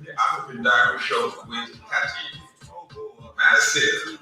the African Diary Show with Cathy. Massive.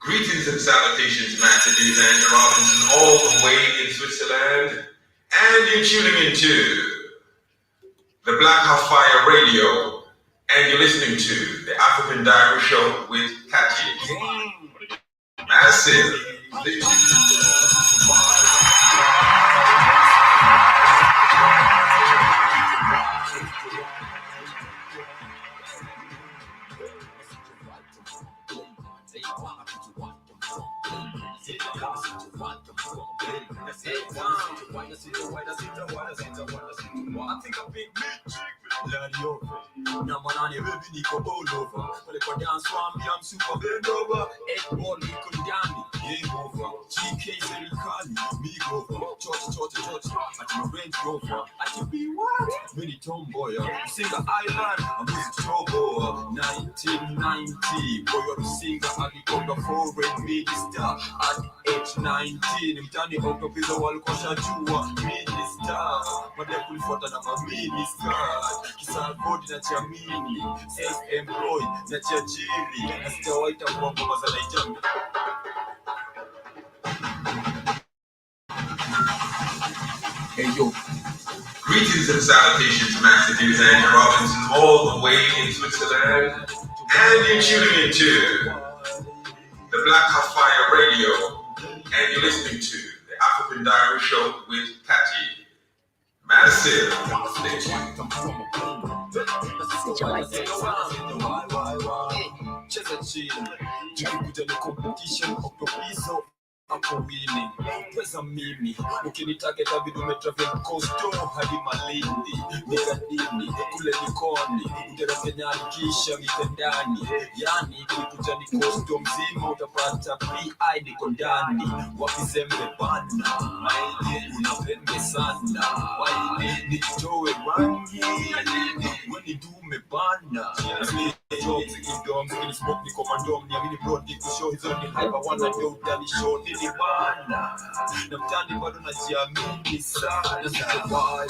Greetings and salutations, Master D's Andrew Robinson, all the way in Switzerland, and you're tuning into the Black House Fire Radio, and you're listening to the African Diary Show with Cathy. Massive. I think I'm big now man on your baby Nico all over. Well if I dance for me, I'm super bend over. 8 ball Nico Dami, game over. GK Serikali, me go for Church. At your range go for. At your be what? Mini tomboy, singer island, I'm music turbo. 1990, boy you're a singer, I become the foreign minister. At age 19, I'm turning out of his wall, Kosha Jua, minister. But they pull for the minister. Kisa body na chamini, self-employed na chajiri. Nasikia waita kwa ngoma za Nigeria. Hey yo. Greetings and salutations, Master D's Andrew Robinson, all the way in Switzerland, and you're tuning into the Black House Fire Radio, and you're listening to the African Diary Show with Cathy. Massive. Hapo winning, pesa mimi ukinitageta vidume travel costo hadi Malindi nikadini kule Likoni ndera Kenya kisha mitandani yani kikuja ni costo mzima utapata PI niko ndani wakisembe bana unapende sana waile nitoe rangi wani dume bana jokes kidoms in smoke ni commandom ni amini bro ni kushow hizo ni hyper wanna do dani show ni bana na mtani bado najiamini sana sitawai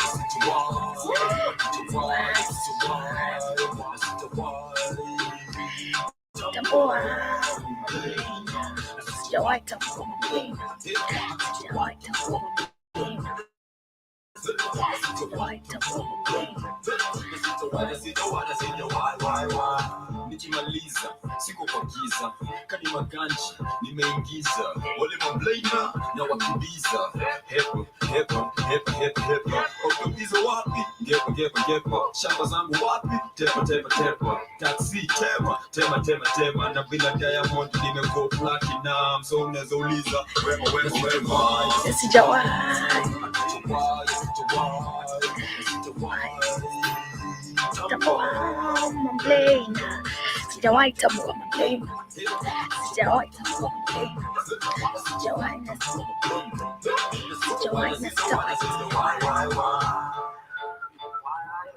nikimaliza siko kwa giza kani maganji nimeingiza wale mablaina na wakimbiza hepo okimbiza wapi ngepo shamba zangu wapi tepa taxi tema na bila diamond nimeko platinum so unaweza uliza wema sijawahi sijawahi tambua mblame sijawahi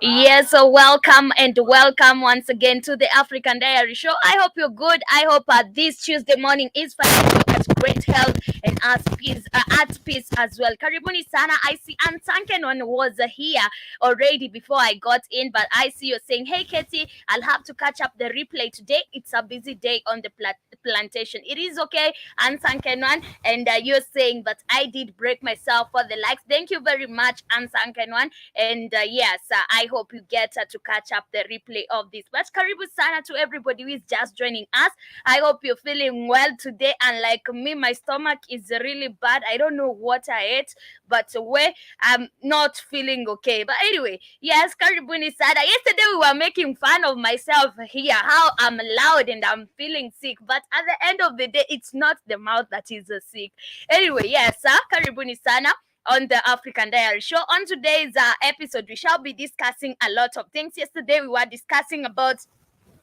Yes, so welcome once again to the African Diary Show. I hope you're good. I hope this Tuesday morning is finding you at great health and at peace as well. Karibuni sana. I see Ansankenon was here already before I got in, but I see you saying, "Hey, Katie, I'll have to catch up the replay today. It's a busy day on the plantation. It is okay, Ansankenon, and you're saying, but I did break myself for the likes. Thank you very much, Ansankenon. And yes, I hope you get to catch up the replay of this. But karibu sana to everybody who is just joining us. I hope you're feeling well today. And like me, my stomach is really bad. I don't know what I ate, but I'm not feeling okay. But anyway, yes, karibuni sana. Yesterday we were making fun of myself here, how I'm loud and I'm feeling sick. But at the end of the day, it's not the mouth that is sick. Anyway, yes, karibuni sana on the African Diary Show. On today's episode, we shall be discussing a lot of things. Yesterday, we were discussing about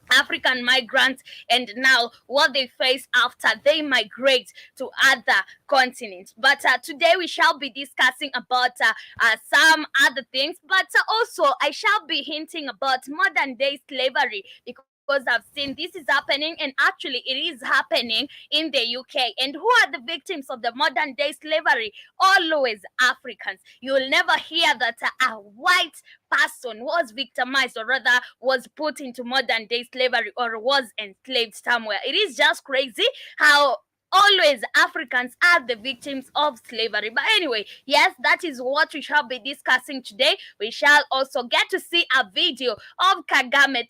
African migrants and now what they face after they migrate to other continents. But today we shall be discussing about some other things, but also I shall be hinting about modern day slavery because I've seen this is happening, and actually it is happening in the UK. And who are the victims of the modern day slavery? Always Africans. You will never hear that a white person was victimized, or rather was put into modern day slavery or was enslaved somewhere. It is just crazy how always Africans are the victims of slavery. But anyway, yes, that is what we shall be discussing today. We shall also get to see a video of Kagame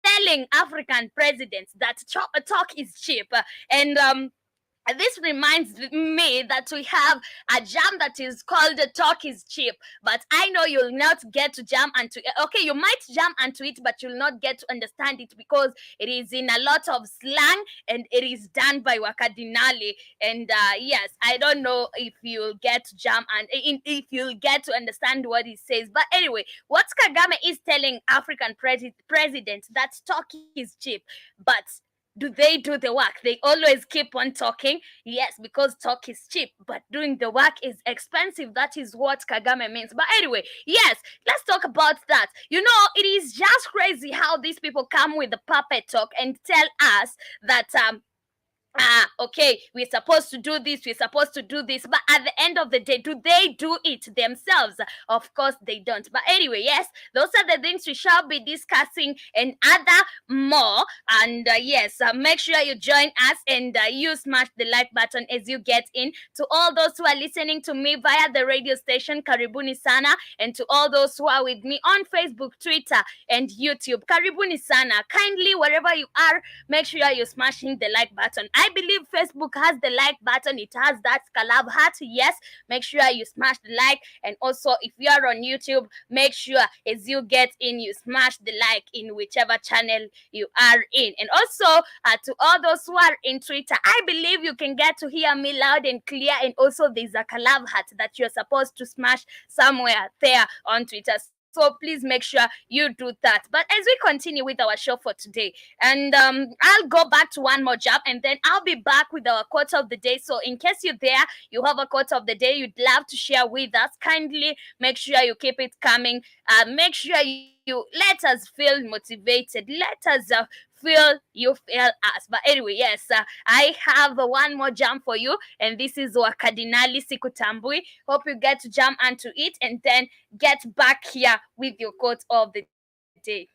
telling African presidents that talk is cheap. And this reminds me that we have a jam that is called Talk is Cheap, but I know you'll not get to jam onto it. Okay, you might jam onto it, but you'll not get to understand it because it is in a lot of slang and it is done by Wakadinali. And yes, I don't know if you'll get to jam and if you'll get to understand what he says. But anyway, what Kagame is telling African presidents that talk is cheap, but do they do the work? They always keep on talking. Yes, because talk is cheap, but doing the work is expensive. That is what Kagame means. But anyway, yes, let's talk about that. You know, it is just crazy how these people come with the puppet talk and tell us that okay, we're supposed to do this, but at the end of the day, do they do it themselves? Of course they don't. But anyway, yes, those are the things we shall be discussing and other more. And yes, make sure you join us and you smash the like button as you get in. To all those who are listening to me via the radio station, karibuni sana. And to all those who are with me on Facebook, Twitter and YouTube, karibuni sana. Kindly, wherever you are, make sure you're smashing the like button. I believe Facebook has the like button. It has that collab heart. Yes, make sure you smash the like. And also, if you are on YouTube, make sure as you get in, you smash the like in whichever channel you are in. And also, to all those who are in Twitter, I believe you can get to hear me loud and clear. And also, there's a collab heart that you're supposed to smash somewhere there on Twitter. So please make sure you do that. But as we continue with our show for today, and I'll go back to one more job, and then I'll be back with our quote of the day. So in case you're there, you have a quote of the day you'd love to share with us, kindly make sure you keep it coming. Make sure you let us feel motivated. Let us feel us. But anyway, yes, I have one more jam for you, and this is Wakadinali Sikutambui. Hope you get to jam onto it and then get back here with your quote of the day.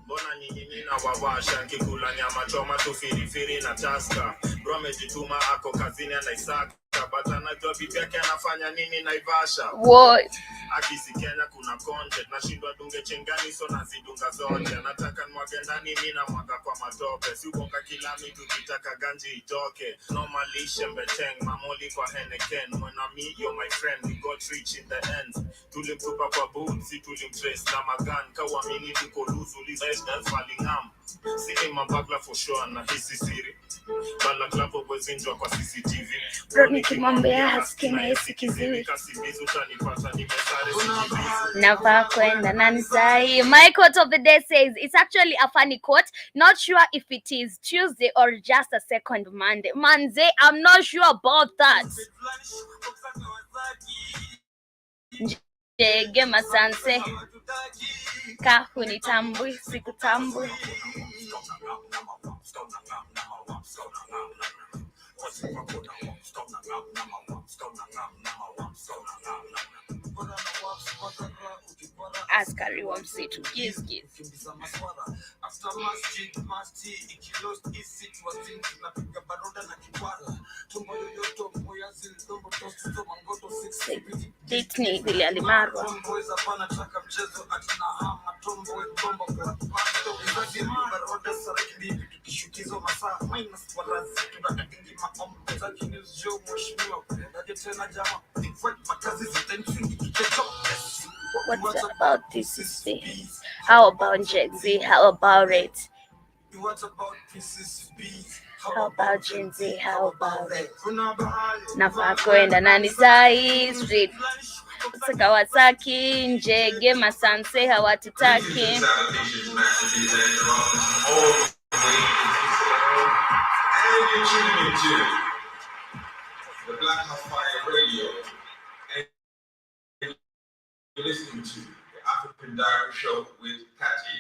Mbona nyinyi nina wawasha nkikula nyama choma tu firifiri na taska bro amejituma ako kazini anaisaka but anajua bibi yake anafanya nini Naivasha. What? Akisi Kenya kuna content nashindwa dunge chengani so nazidunga zote nataka mwage ndani mimi na mwaga kwa matope si ukonga kila mtu kitaka ganji itoke normally shembeteng mamoli kwa Henneken when I'm you're my friend we got rich in the end tulimtupa kwa boots tulimtrace na magan kawamini tuko luzu list falling am sini mabagla for sure na hisi siri but na klapo wezinjwa kwa CCTV. Nikimwambia hasikii na hisi kiziwi. Kasibizi utanipata nimesare sikibizi. Nafaa kwenda na nisai. My quote of the day says, it's actually a funny quote. Not sure if it is Tuesday or just a second Monday. Manze, I'm not sure about that. Jege masanse kahunitambui sikutambui. Askari wa msitu gizgiz. Ditni vile alimarwa. What's about this space? How about Gen Z? How about it? How about Gen Z? How about it? Nafaa kwenda na nisai street. Kawasaki, Njege, Masanse, hawatutaki. And you're tuning into the Black House Fire Radio. And you're listening to the African Diary Show with Patty.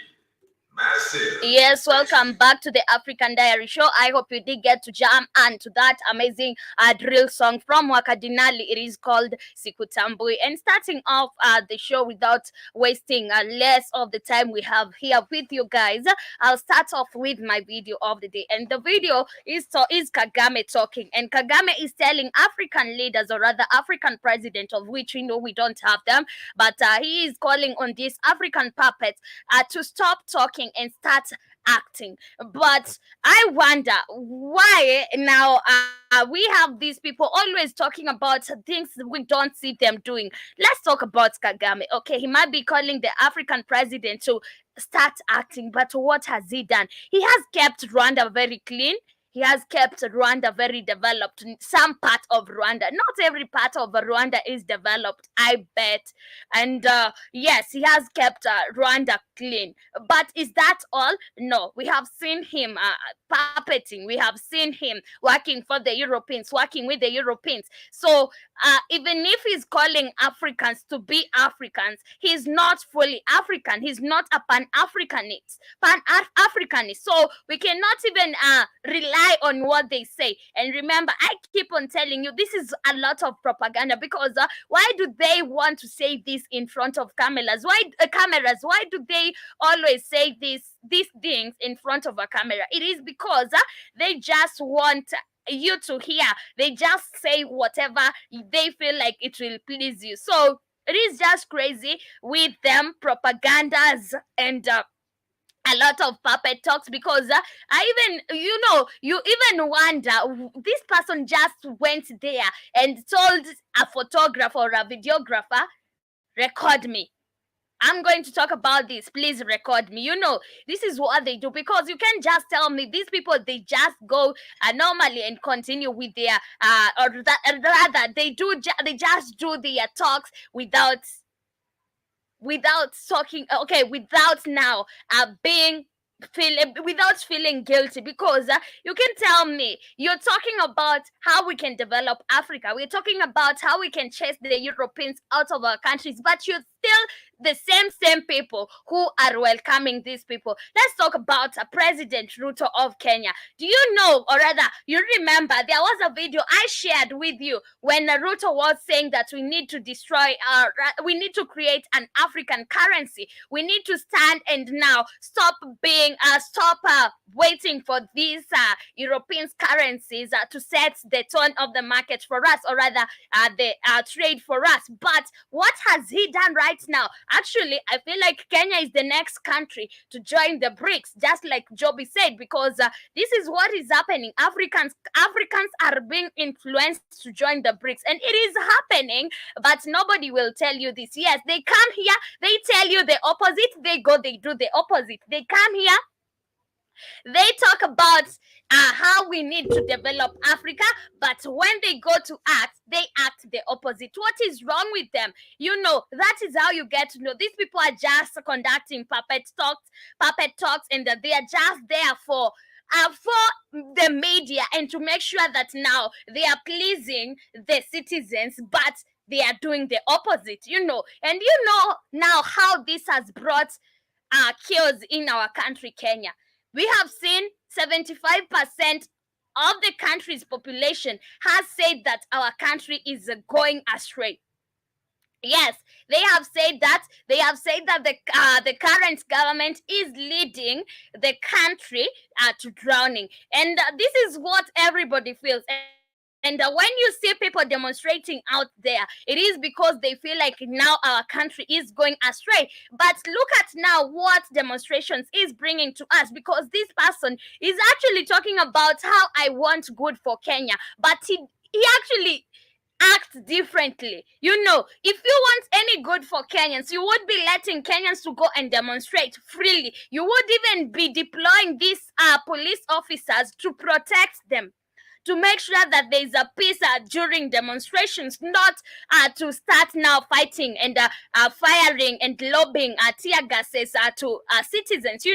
Massive. Yes, welcome back to the African Diary Show. I hope you did get to jam onto that amazing drill song from Wakadinali. It is called Sikutambui. And starting off the show without wasting less of the time we have here with you guys, I'll start off with my video of the day. And the video is Kagame talking. And Kagame is telling African leaders, or rather African president, of which we know we don't have them, but he is calling on these African puppets to stop talking and start acting. But I wonder why now we have these people always talking about things we don't see them doing. Let's talk about Kagame. Okay, he might be calling the African president to start acting, but what has he done? He has kept Rwanda very clean. He has kept Rwanda very developed. Some part of Rwanda, not every part of Rwanda is developed, I bet. And yes, he has kept Rwanda clean. But is that all? No. We have seen him puppeting. We have seen him working for the Europeans, working with the Europeans. So even if he's calling Africans to be Africans, he's not fully African. He's not a Pan-Africanist. Pan-Africanist. So we cannot even rely on what they say. And remember, I keep on telling you, this is a lot of propaganda, because why do they want to say this in front of cameras? Why do they always say these things in front of a camera? It is because they just want you to hear. They just say whatever they feel like it will please you. So it is just crazy with them propagandas and a lot of puppet talks, because you even wonder, this person just went there and told a photographer or a videographer, record me. I'm going to talk about this. Please record me. This is what they do, because you can't just tell me these people, they just go normally and continue with their rather they just do their talks without talking, okay, without now without feeling guilty, because you can tell me you're talking about how we can develop Africa, we're talking about how we can chase the Europeans out of our countries, but you're still the same people who are welcoming these people. Let's talk about President Ruto of Kenya. Do you know, or rather you remember, there was a video I shared with you when Ruto was saying that we need to we need to create an African currency. We need to stand and now stop waiting for these European currencies to set the tone of the market for us, or rather the trade for us. But what has he done right now? Actually, I feel like Kenya is the next country to join the BRICS, just like Joby said, because this is what is happening. Africans are being influenced to join the BRICS, and it is happening, but nobody will tell you this. Yes, they come here, they tell you the opposite, they go, they do the opposite. They come here, They talk about how we need to develop Africa, but when they go to act, they act the opposite. What is wrong with them? That is how you get to know these people are just conducting puppet talks, and that they are just there for the media and to make sure that now they are pleasing the citizens, but they are doing the opposite. And now how this has brought chaos in our country, Kenya. We have seen 75% of the country's population has said that our country is going astray. Yes, they have said that. They have said that the current government is leading the country to drowning, and this is what everybody feels. And when you see people demonstrating out there, it is because they feel like now our country is going astray. But look at now what demonstrations is bringing to us, because this person is actually talking about how I want good for Kenya, but he actually act differently. If you want any good for Kenyans, you would be letting Kenyans to go and demonstrate freely. You would even be deploying these police officers to protect them, to make sure that there is a peace during demonstrations, not to start now fighting and firing and lobbing tear gases to citizens.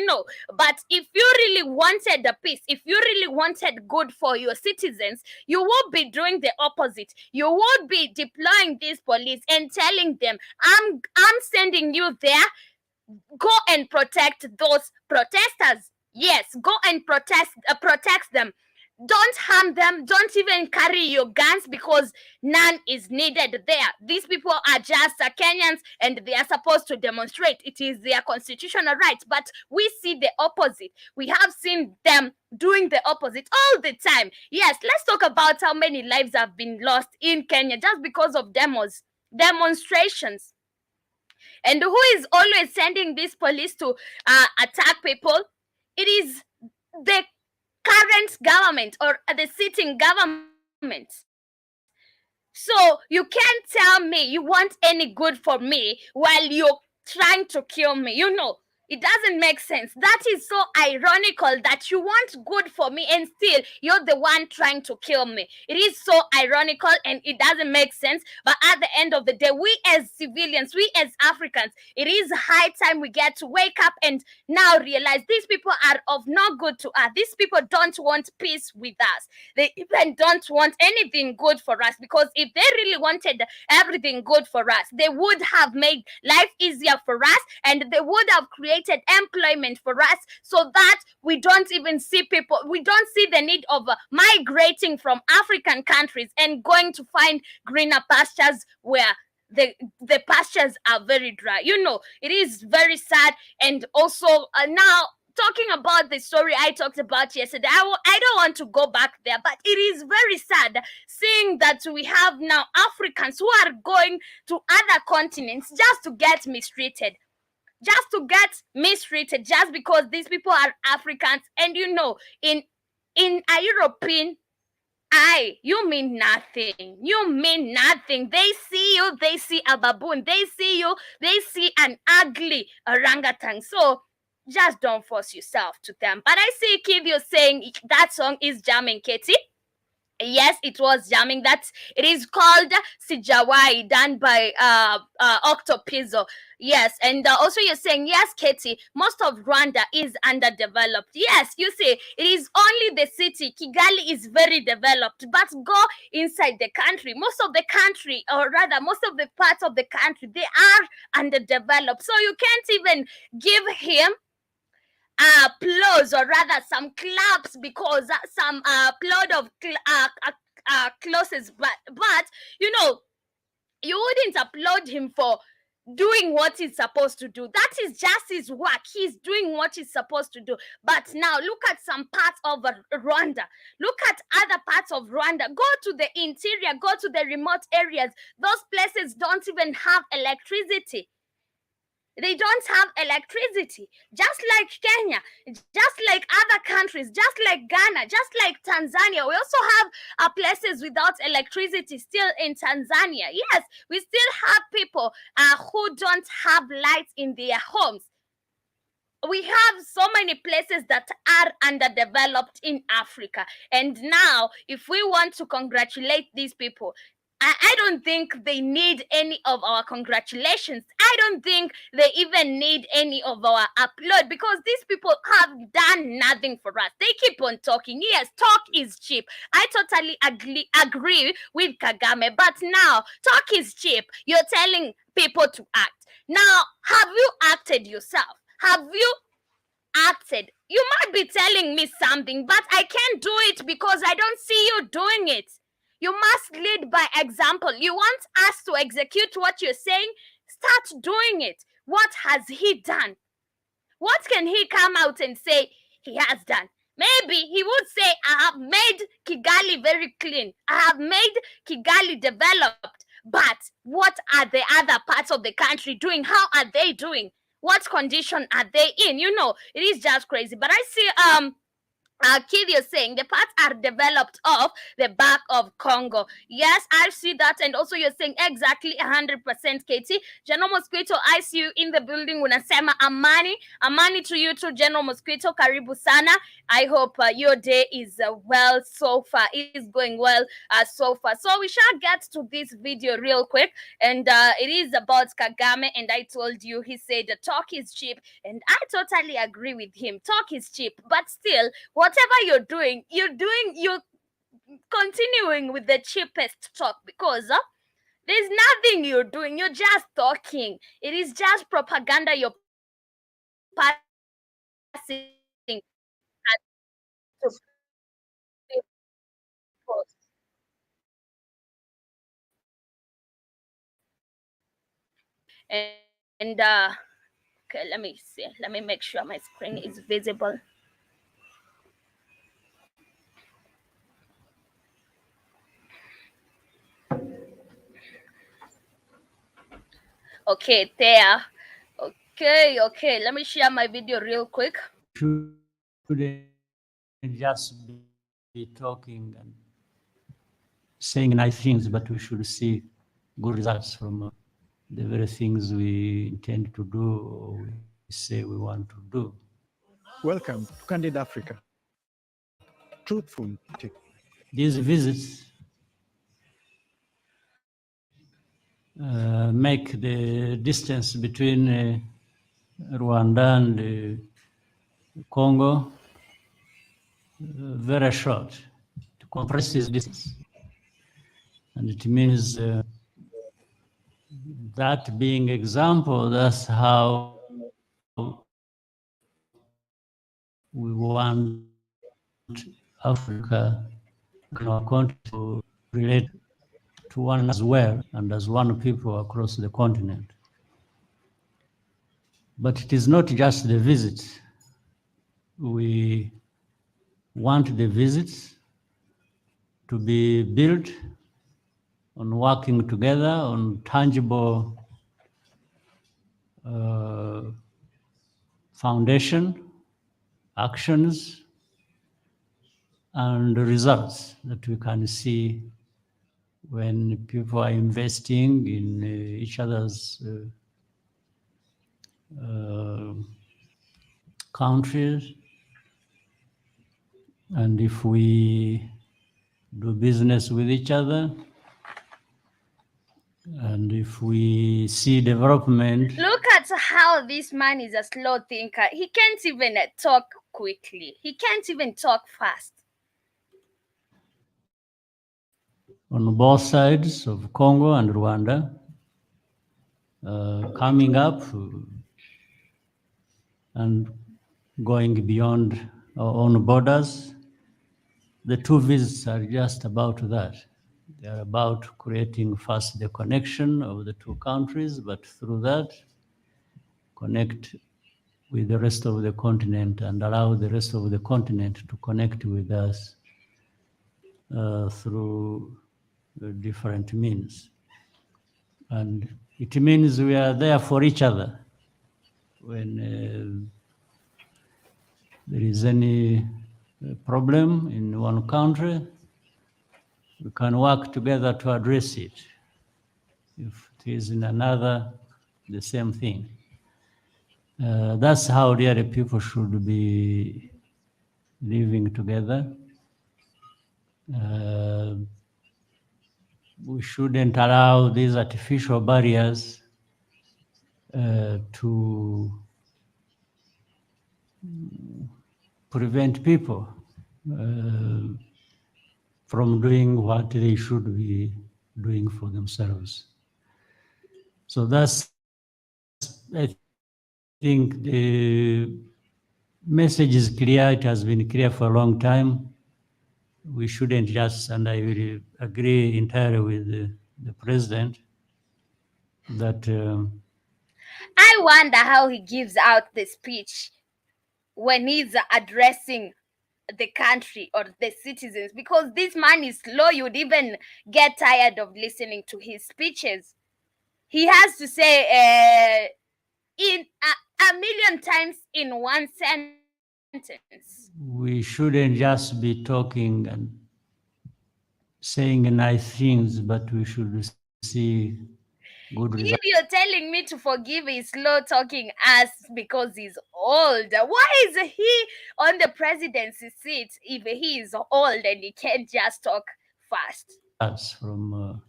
But if you really wanted the peace, if you really wanted good for your citizens, you would be doing the opposite. You would be deploying these police and telling them, I'm sending you there. Go and protect those protesters. Yes, go and protect them. Don't harm them. Don't even carry your guns, because none is needed there. These people are just Kenyans, and they are supposed to demonstrate. It is their constitutional right. But we see the opposite. We have seen them doing the opposite all the time. Yes, let's talk about how many lives have been lost in Kenya just because of demonstrations. And who is always sending this police to attack people? It is the current government or the sitting government. So you can't tell me you want any good for me while you're trying to kill me. It doesn't make sense. That is so ironical, that you want good for me and still you're the one trying to kill me. It is so ironical and it doesn't make sense. But at the end of the day, we as civilians, we as Africans, it is high time we get to wake up and now realize these people are of no good to us. These people don't want peace with us. They even don't want anything good for us, because if they really wanted everything good for us, they would have made life easier for us, and they would have created employment for us, so that we don't even see people, we don't see the need of migrating from African countries and going to find greener pastures where the pastures are very dry. It is very sad. And also now talking about the story I talked about yesterday, I don't want to go back there, but it is very sad seeing that we have now Africans who are going to other continents just to get mistreated. Just because these people are Africans. And in a European eye, you mean nothing. They see you, they see a baboon, they see an ugly orangutan. So just don't force yourself to them. But I see Kid, you're saying that song is jamming, Katie. Yes, it was jamming. It is called Sijawai, done by Octopizzo. Yes, and also you're saying, yes, Katie, most of Rwanda is underdeveloped. Yes, you see, it is only the city. Kigali is very developed, but go inside the country. Most of the country, or rather, most of the parts of the country, they are underdeveloped. So you can't even give him applause, or rather some claps, because some applaud of closes, but you wouldn't applaud him for doing what he's supposed to do. That is just his work. He's doing what he's supposed to do. But now look at some parts of Rwanda. Look at other parts of Rwanda. Go to the interior, go to the remote areas. Those places don't even have electricity. They don't have electricity, just like Kenya, just like other countries, just like Ghana, just like Tanzania. We also have places without electricity still in Tanzania. Yes, we still have people who don't have lights in their homes. we have so many places that are underdeveloped in Africa. And now, if we want to congratulate these people, I don't think they need any of our congratulations. I don't think they even need any of our upload, because these people have done nothing for us. They keep on talking. Yes, talk is cheap. I totally agree with Kagame. But now, talk is cheap. You're telling people to act. Now, have you acted yourself? Have you acted? You might be telling me something, but I can't do it because I don't see you doing it. You must lead by example. You want us to execute what you're saying? Start doing it. What has he done? What can he come out and say he has done? Maybe he would say, I have made Kigali very clean. I have made Kigali developed. But what are the other parts of the country doing? How are they doing? What condition are they in? You know, it is just crazy. But I see Kid, you're saying the parts are developed off the back of Congo. Yes, I see that. And also you're saying exactly 100% Katie. General Mosquito, I see you in the building. Unasema amani to you too, General Mosquito. Karibu sana. I hope your day is well so far. It is going well so far. So we shall get to this video real quick. And it is about Kagame. And I told you, he said the talk is cheap. And I totally agree with him. Talk is cheap. But still, whatever you're continuing with the cheapest talk, because there's nothing you're doing. You're just talking. It is just propaganda you're passing to people. And okay, let me see. Let me make sure my screen is visible. Okay, there. Okay. Let me share my video real quick. Shouldn't just be talking and saying nice things, but we should see good results from the very things we intend to do or we say we want to do. Welcome to Candid Africa. Truthful. These visits make the distance between Rwanda and Congo very short, to compress this distance. And it means that being example, that's how we want Africa to relate to one as well and as one people across the continent. But it is not just the visits. We want the visits to be built on working together on tangible foundation, actions, and results that we can see when people are investing in each other's countries. And if we do business with each other, and if we see development. Look at how this man is a slow thinker. He can't even talk quickly. He can't even talk fast. On both sides of Congo and Rwanda, coming up and going beyond our own borders. The two visits are just about that. They are about creating first the connection of the two countries, but through that, connect with the rest of the continent and allow the rest of the continent to connect with us through different means. And it means we are there for each other. When there is any problem in one country, we can work together to address it. If it is in another, the same thing. That's how really people should be living together. Uh, we shouldn't allow these artificial barriers to prevent people from doing what they should be doing for themselves. So that's, I think the message is clear. It has been clear for a long time. We shouldn't just, and I will agree entirely with the president, that I wonder how he gives out the speech when he's addressing the country or the citizens, because this man is slow. You'd even get tired of listening to his speeches. He has to say in a million times in one sentence. we shouldn't just be talking and saying nice things, but we should see good results. If you're telling me to forgive his slow talking ass because he's old, why is he on the presidency seat if he is old and he can't just talk fast? Us from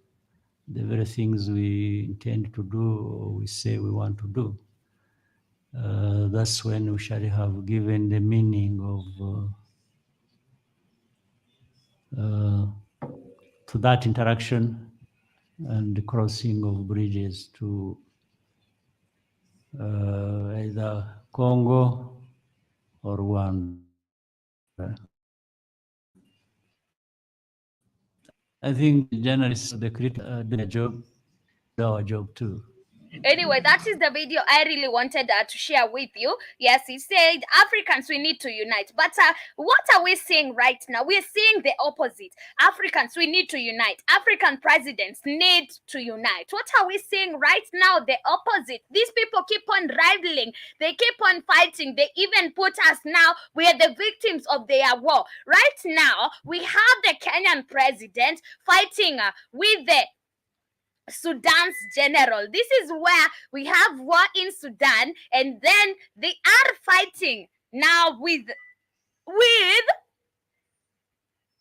the very things we intend to do or we say we want to do. That's when we shall have given the meaning of to that interaction and the crossing of bridges to either Congo or Rwanda. I think the journalists, the critics, do their job, our job too. Anyway, that is the video I really wanted to share with you. Yes, he said Africans, we need to unite. But what are we seeing right now? We're seeing the opposite. Africans, we need to unite. African presidents need to unite. What are we seeing right now? The opposite. These people keep on rivaling. They keep on fighting. They even put us now, we are the victims of their war. Right now, we have the Kenyan president fighting with the Sudan's general. This is where we have war in Sudan, and then they are fighting now with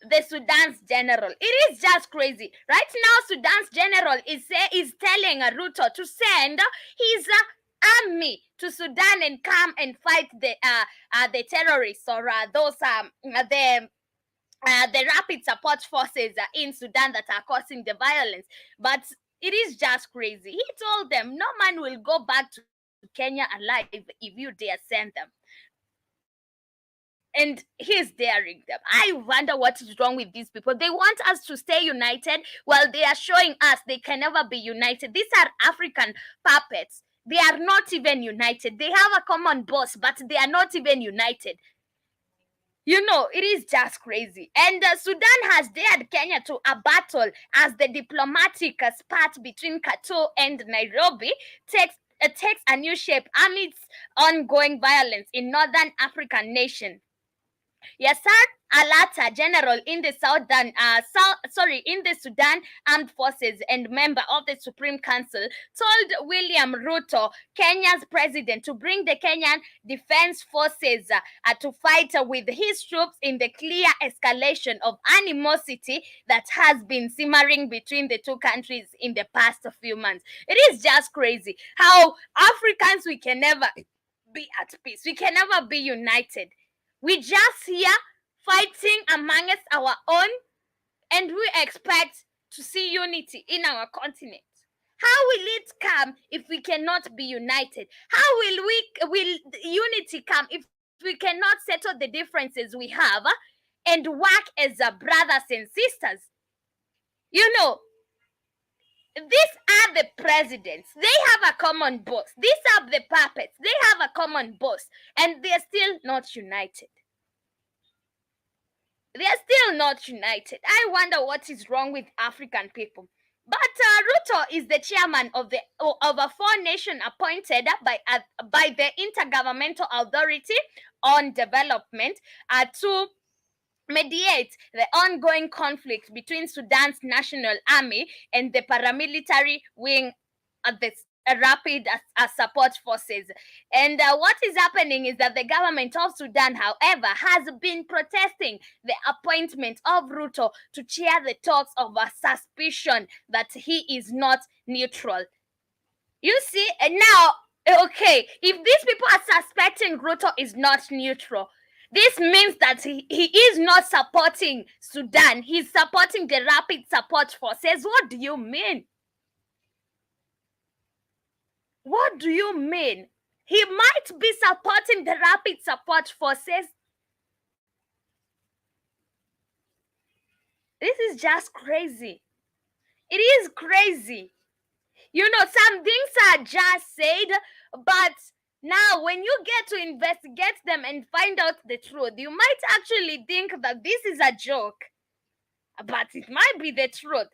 the Sudan's general. It is just crazy. Right now, Sudan's general is telling Ruto to send his army to Sudan and come and fight the terrorists or those the rapid support forces in Sudan that are causing the violence. But it is just crazy. He told them no man will go back to Kenya alive if you dare send them. And he's daring them. I wonder what is wrong with these people. They want us to stay united while they are showing us they can never be united. These are African puppets. They are not even united. They have a common boss, but they are not even united. You know, it is just crazy. And Sudan has dared Kenya to a battle as the diplomatic spat between Khartoum and Nairobi takes a new shape amidst ongoing violence in northern African nation. Yasser Alata, general in the in the Sudan Armed Forces and member of the Supreme Council, told William Ruto, Kenya's president, to bring the Kenyan Defense Forces to fight with his troops in the clear escalation of animosity that has been simmering between the two countries in the past few months. It is just crazy how Africans, we can never be at peace. We can never be united. We just here fighting amongst our own, and we expect to see unity in our continent. How will it come if we cannot be united? How will unity come if we cannot settle the differences we have and work as brothers and sisters? You know, these are the presidents. They have a common boss. These are the puppets. They have a common boss, and they're still not united. They are still not united. I wonder what is wrong with African people. But Ruto is the chairman of a four-nation appointed by the Intergovernmental Authority on Development to mediate the ongoing conflict between Sudan's National Army and the paramilitary wing at the rapid support forces. And what is happening is that the government of Sudan, however, has been protesting the appointment of Ruto to chair the talks of a suspicion that he is not neutral. You see, and now, okay, if these people are suspecting Ruto is not neutral, this means that he is not supporting Sudan. He's supporting the rapid support forces. What do you mean? What do you mean? He might be supporting the rapid support forces. This is just crazy. It is crazy. You know, some things are just said, but now when you get to investigate them and find out the truth, you might actually think that this is a joke, but it might be the truth.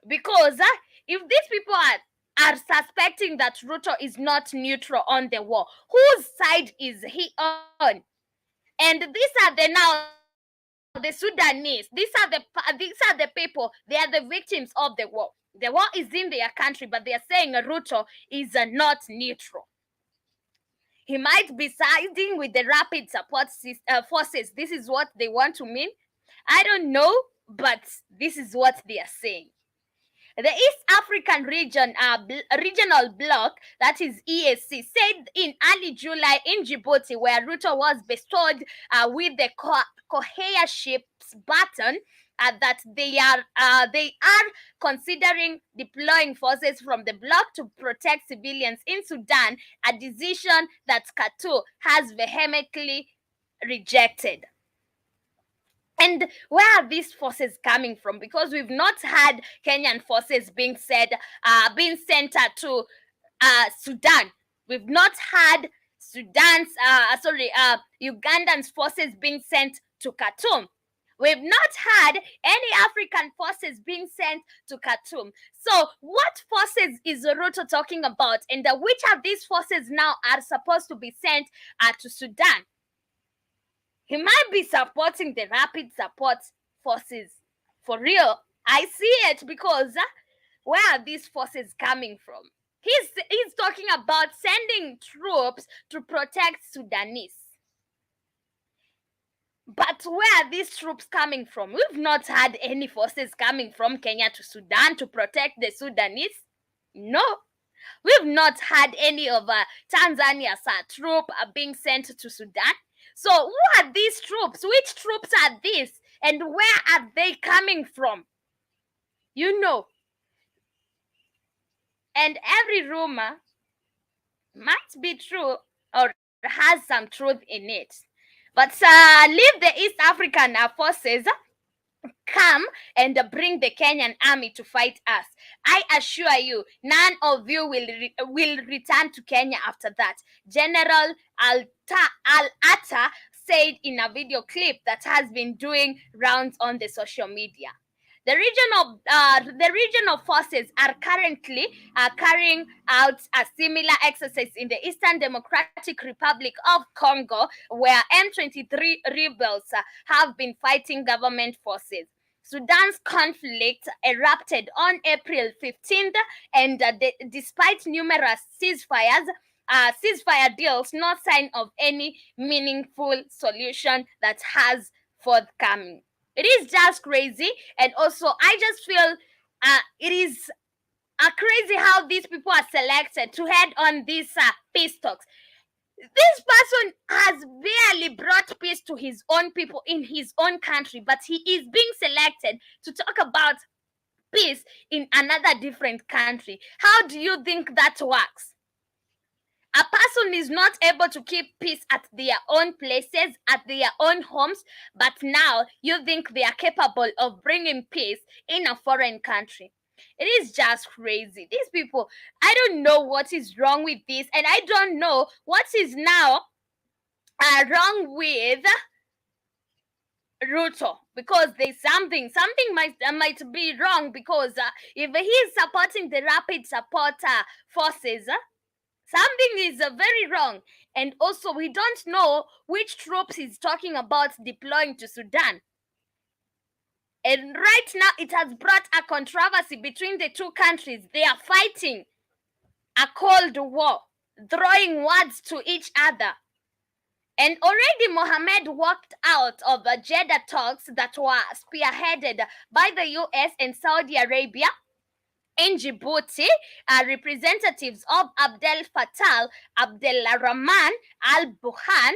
Because if these people are suspecting that Ruto is not neutral on the war, whose side is he on? And these are the Sudanese. These are the people. They are the victims of the war. The war is in their country, but they are saying Ruto is not neutral. He might be siding with the rapid support forces. This is what they want to mean. I don't know, but this is what they are saying. The East African regional bloc, that is EAC, said in early July in Djibouti, where Ruto was bestowed with the co-heirship's baton, that they are considering deploying forces from the bloc to protect civilians in Sudan, a decision that Khartoum has vehemently rejected. And where are these forces coming from? Because we've not had Kenyan forces being sent to Sudan. We've not had Ugandan's forces being sent to Khartoum. We've not had any African forces being sent to Khartoum. So what forces is Ruto talking about? And which of these forces now are supposed to be sent to Sudan? He might be supporting the rapid support forces. For real, I see it, because where are these forces coming from? He's talking about sending troops to protect Sudanese. But where are these troops coming from? We've not had any forces coming from Kenya to Sudan to protect the Sudanese. No. We've not had any of Tanzania's troop being sent to Sudan. So who are these troops? Which troops are these? And where are they coming from? You know. And every rumor might be true or has some truth in it. But leave the East African forces come and bring the Kenyan army to fight us. I assure you, none of you will return to Kenya after that. General Al-Atta said in a video clip that has been doing rounds on the social media. The regional forces are currently carrying out a similar exercise in the Eastern Democratic Republic of Congo, where M23 rebels have been fighting government forces. Sudan's conflict erupted on April 15th, and despite numerous ceasefire deals, no sign of any meaningful solution that has forthcoming. It is just crazy, and also I just feel it is crazy how these people are selected to head on these peace talks. This person has barely brought peace to his own people in his own country, but he is being selected to talk about peace in another different country. How do you think that works? A person is not able to keep peace at their own places, at their own homes, but now you think they are capable of bringing peace in a foreign country. It is just crazy. These people, I don't know what is wrong with this, and I don't know what is now wrong with Ruto, because there's something might be wrong, because if he is supporting the rapid support forces, something is very wrong. And also, we don't know which troops he's talking about deploying to Sudan. And right now, it has brought a controversy between the two countries. They are fighting. a cold war, throwing words to each other. And already Mohammed walked out of Jeddah talks that were spearheaded by the US and Saudi Arabia. In Djibouti, representatives of Abdel Fattah Abdelrahman al-Burhan,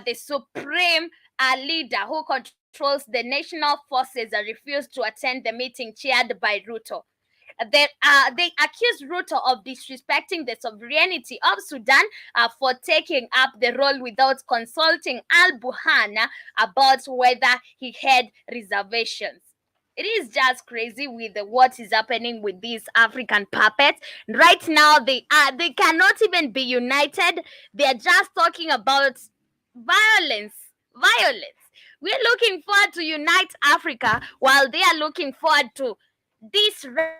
the supreme leader who controls the national forces, refused to attend the meeting chaired by Ruto. They accused Ruto of disrespecting the sovereignty of Sudan for taking up the role without consulting al-Burhan about whether he had reservations. It is just crazy with what is happening with these African puppets. Right now, they cannot even be united. They are just talking about violence. Violence. We're looking forward to unite Africa while they are looking forward to disrupt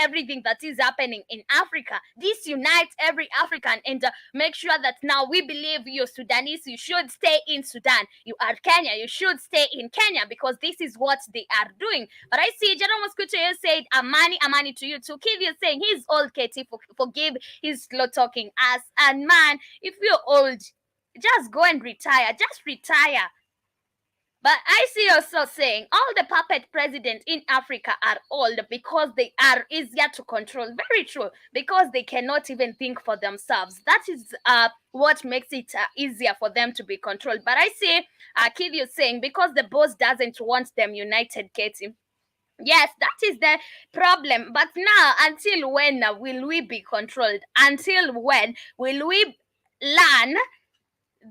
everything that is happening in Africa. Disunite every African and make sure that now we believe you're Sudanese, you should stay in Sudan. You are Kenya, you should stay in Kenya because this is what they are doing. But I see General Mosquito said Amani, Amani to you too. Kid, you're saying he's old, Katie, forgive his slow talking ass. And man, if you're old, just go and retire. Just retire. But I see also saying all the puppet presidents in Africa are old because they are easier to control. Very true. Because they cannot even think for themselves. That is what makes it easier for them to be controlled. But I see Kid you saying because the boss doesn't want them united, Katie. Yes, that is the problem. But now, until when will we be controlled? Until when will we learn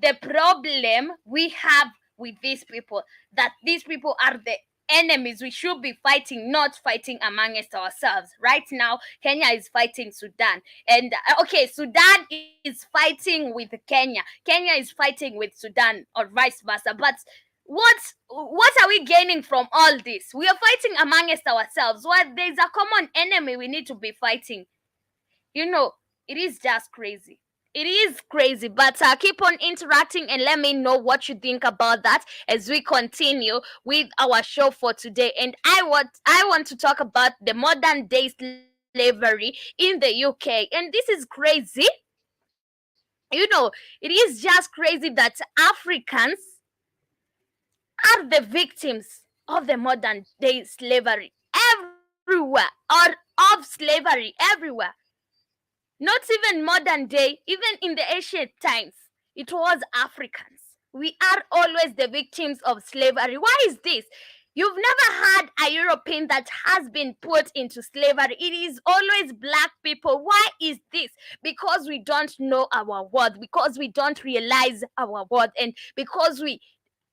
the problem we have with these people, that these people are the enemies we should be fighting, not fighting amongst ourselves? Right now, Kenya is fighting Sudan, and okay, Sudan is fighting with Kenya is fighting with Sudan, or vice versa. But what are we gaining from all this? We are fighting amongst ourselves. What, there's a common enemy we need to be fighting. It is just crazy. It is crazy, but keep on interacting and let me know what you think about that as we continue with our show for today. And I want to talk about the modern day slavery in the UK, and this is crazy. It is just crazy that Africans are the victims of the modern day slavery everywhere, or of slavery everywhere. Not even modern day, even in the ancient times, it was Africans. We are always the victims of slavery. Why is this? You've never had a European that has been put into slavery. It is always black people. Why is this? Because we don't know our worth, because we don't realize our worth, and because we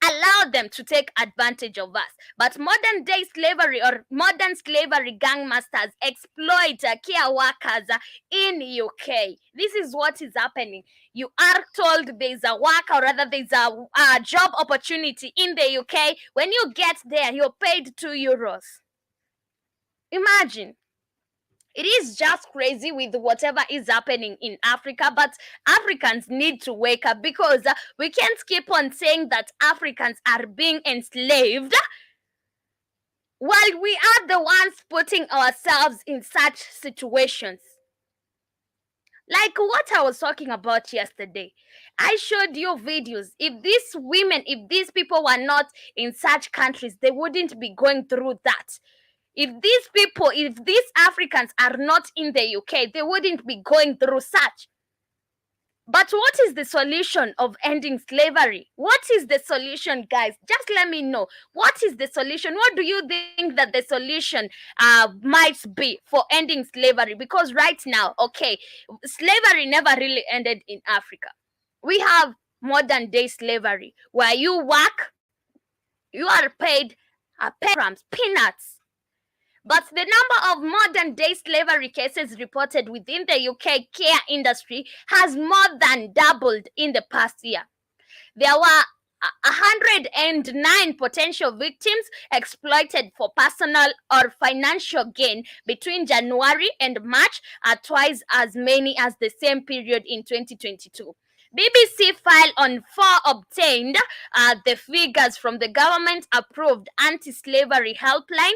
allow them to take advantage of us. But modern day slavery or modern slavery gangmasters exploit care workers in UK. This is what is happening. You are told there's a work, or rather there's a job opportunity in the UK. When you get there, you're paid €2. Imagine. It is just crazy with whatever is happening in Africa, but Africans need to wake up, because we can't keep on saying that Africans are being enslaved while we are the ones putting ourselves in such situations. Like what I was talking about yesterday. I showed you videos. If these women, if these people were not in such countries, they wouldn't be going through that. If these Africans are not in the UK, they wouldn't be going through such. But what is the solution of ending slavery? What is the solution, guys? Just let me know. What is the solution? What do you think that the solution might be for ending slavery? Because right now, okay, slavery never really ended in Africa. We have modern day slavery where you work, you are paid peanuts. But the number of modern day slavery cases reported within the UK care industry has more than doubled in the past year. There were 109 potential victims exploited for personal or financial gain between January and March, twice as many as the same period in 2022. BBC File on 4 obtained the figures from the government-approved anti-slavery helpline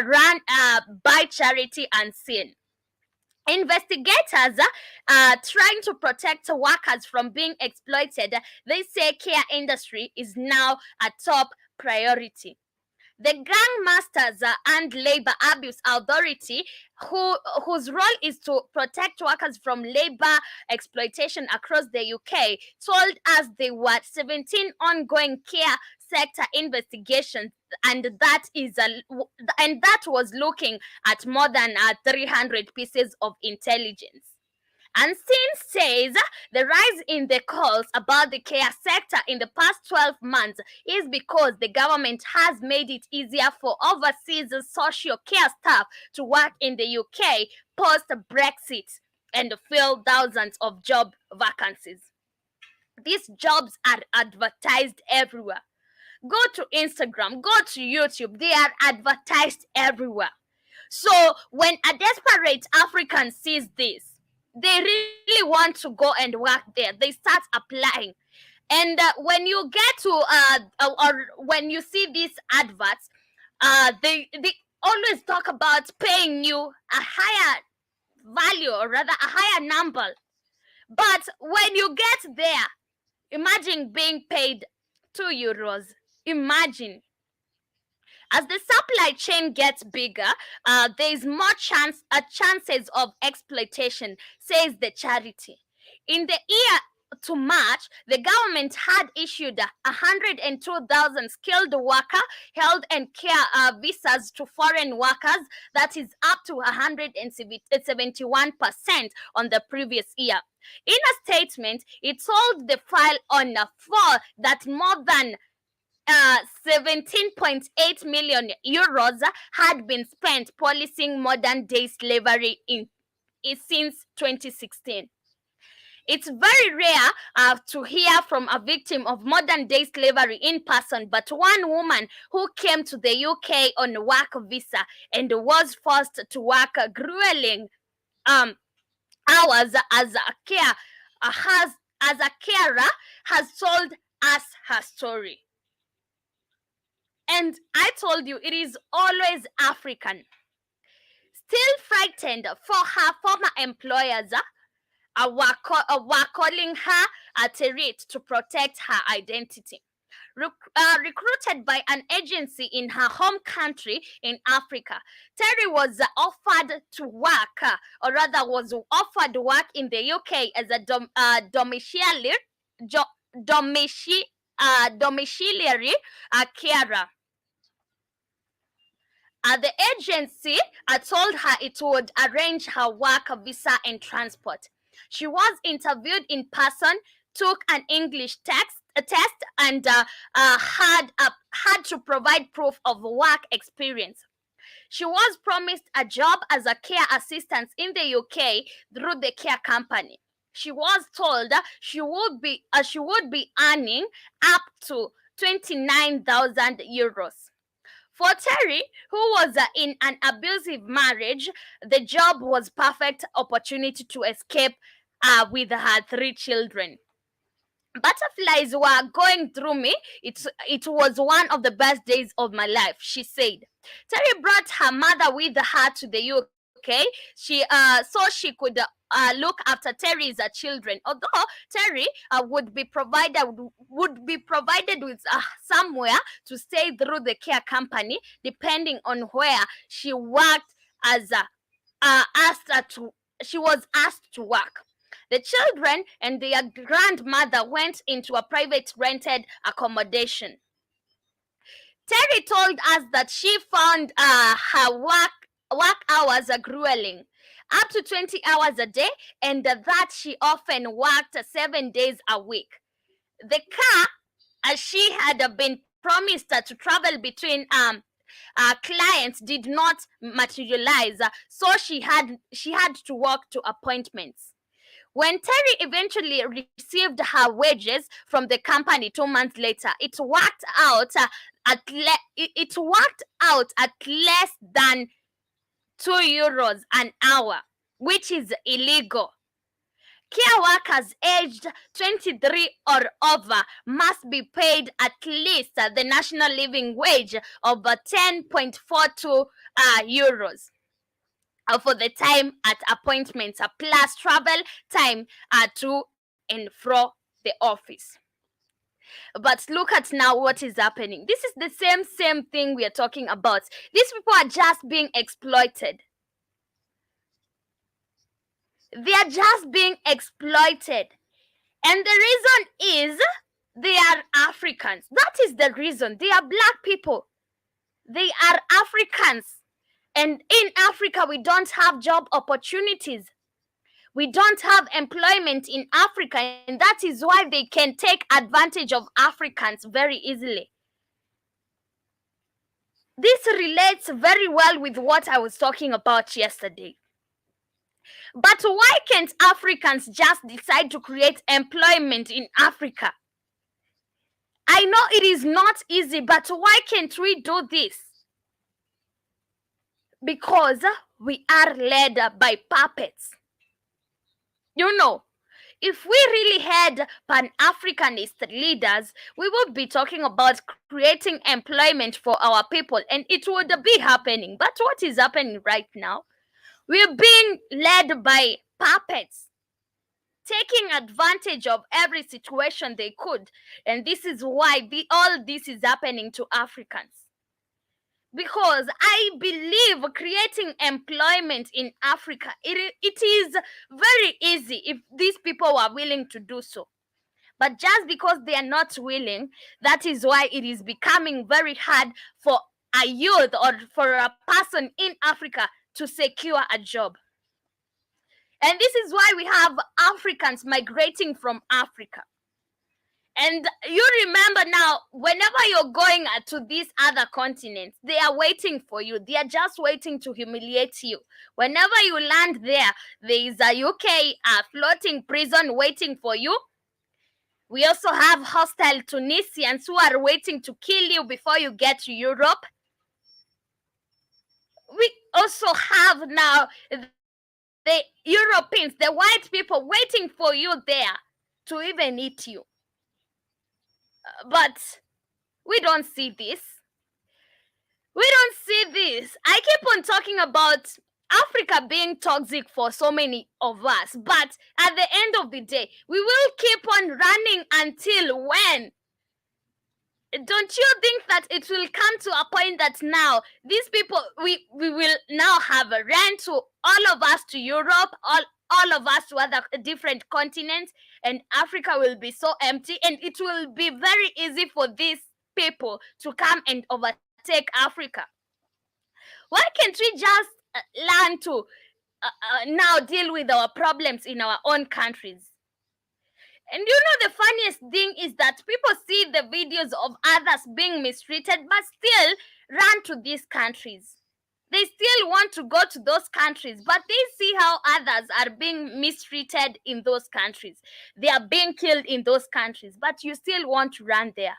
run by Charity Unseen. Investigators trying to protect workers from being exploited. They say care industry is now a top priority. The Grandmasters and Labor Abuse Authority, whose role is to protect workers from labor exploitation across the UK, told us there were 17 ongoing care sector investigations, and that was looking at more than 300 pieces of intelligence. And since says the rise in the calls about the care sector in the past 12 months is because the government has made it easier for overseas social care staff to work in the UK post-Brexit and fill thousands of job vacancies. These jobs are advertised everywhere. Go to Instagram, go to YouTube, they are advertised everywhere. So when a desperate African sees this, they really want to go and work there. They start applying. And when you get to, or when you see these adverts, they always talk about paying you a higher value, or rather a higher number. But when you get there, imagine being paid €2. Imagine. As the supply chain gets bigger, there is more chances of exploitation, says the charity. In the year to March, the government had issued 102,000 skilled worker, health and care visas to foreign workers. That is up to 171% on the previous year. In a statement, it told the file on 4 that more than 17.8 million euros had been spent policing modern day slavery since 2016. It's very rare to hear from a victim of modern day slavery in person, but one woman who came to the UK on work visa and was forced to work grueling hours as a carer has told us her story. And I told you, it is always African. Still frightened for her former employers, were calling her a terrorist to protect her identity. Recruited by an agency in her home country in Africa, Terry was offered to work, or rather was offered work in the UK as a domiciliary carer. The agency told her it would arrange her work visa and transport. She was interviewed in person, took an English test, and had to provide proof of work experience. She was promised a job as a care assistant in the UK through the care company. She was told she would be earning up to 29,000 euros. For Terry, who was in an abusive marriage, the job was perfect opportunity to escape with her 3 children. Butterflies were going through me. It was one of the best days of my life, she said. Terry brought her mother with her to the UK. So she could look after Terry's children. Although Terry would be provided with somewhere to stay through the care company, depending on where she worked she was asked to work. The children and their grandmother went into a private rented accommodation. Terry told us that she found her work hours grueling, up to 20 hours a day, and that she often worked 7 days a week. The car, as she had been promised to travel between clients, did not materialize, so she had to walk to appointments. When Terry eventually received her wages from the company 2 months later, it worked out at less than €2 an hour, which is illegal. Care workers aged 23 or over must be paid at least the national living wage of 10.42 euros. for the time at appointments plus travel time to and fro the office. But look at now what is happening. This is the same thing we are talking about. These people are just being exploited. They are just being exploited. And the reason is they are Africans. That is the reason. They are black people. They are Africans. And in Africa, we don't have job opportunities. We don't have employment in Africa, and that is why they can take advantage of Africans very easily. This relates very well with what I was talking about yesterday. But why can't Africans just decide to create employment in Africa? I know it is not easy, but why can't we do this? Because we are led by puppets. You know, if we really had Pan-Africanist leaders, we would be talking about creating employment for our people, and it would be happening. But what is happening right now? We're being led by puppets, taking advantage of every situation they could. And this is why all this is happening to Africans. Because I believe creating employment in Africa, it is very easy if these people are willing to do so. But just because they are not willing, that is why it is becoming very hard for a youth or for a person in Africa to secure a job. And this is why we have Africans migrating from Africa. And you remember now, whenever you're going to these other continents, they are waiting for you. They are just waiting to humiliate you. Whenever you land there is a UK floating prison waiting for you. We also have hostile Tunisians who are waiting to kill you before you get to Europe. We also have now the Europeans, the white people waiting for you there to even eat you. But we don't see this. We don't see this. I keep on talking about Africa being toxic for so many of us, but at the end of the day, we will keep on running until when? Don't you think that it will come to a point that now these people, we will now have a rent to all of us to Europe, all of us to other different continents, and Africa will be so empty, and it will be very easy for these people to come and overtake Africa. Why can't we just learn to now deal with our problems in our own countries? And you know, the funniest thing is that people see the videos of others being mistreated, but still run to these countries. They still want to go to those countries, but they see how others are being mistreated in those countries. They are being killed in those countries, but you still want to run there.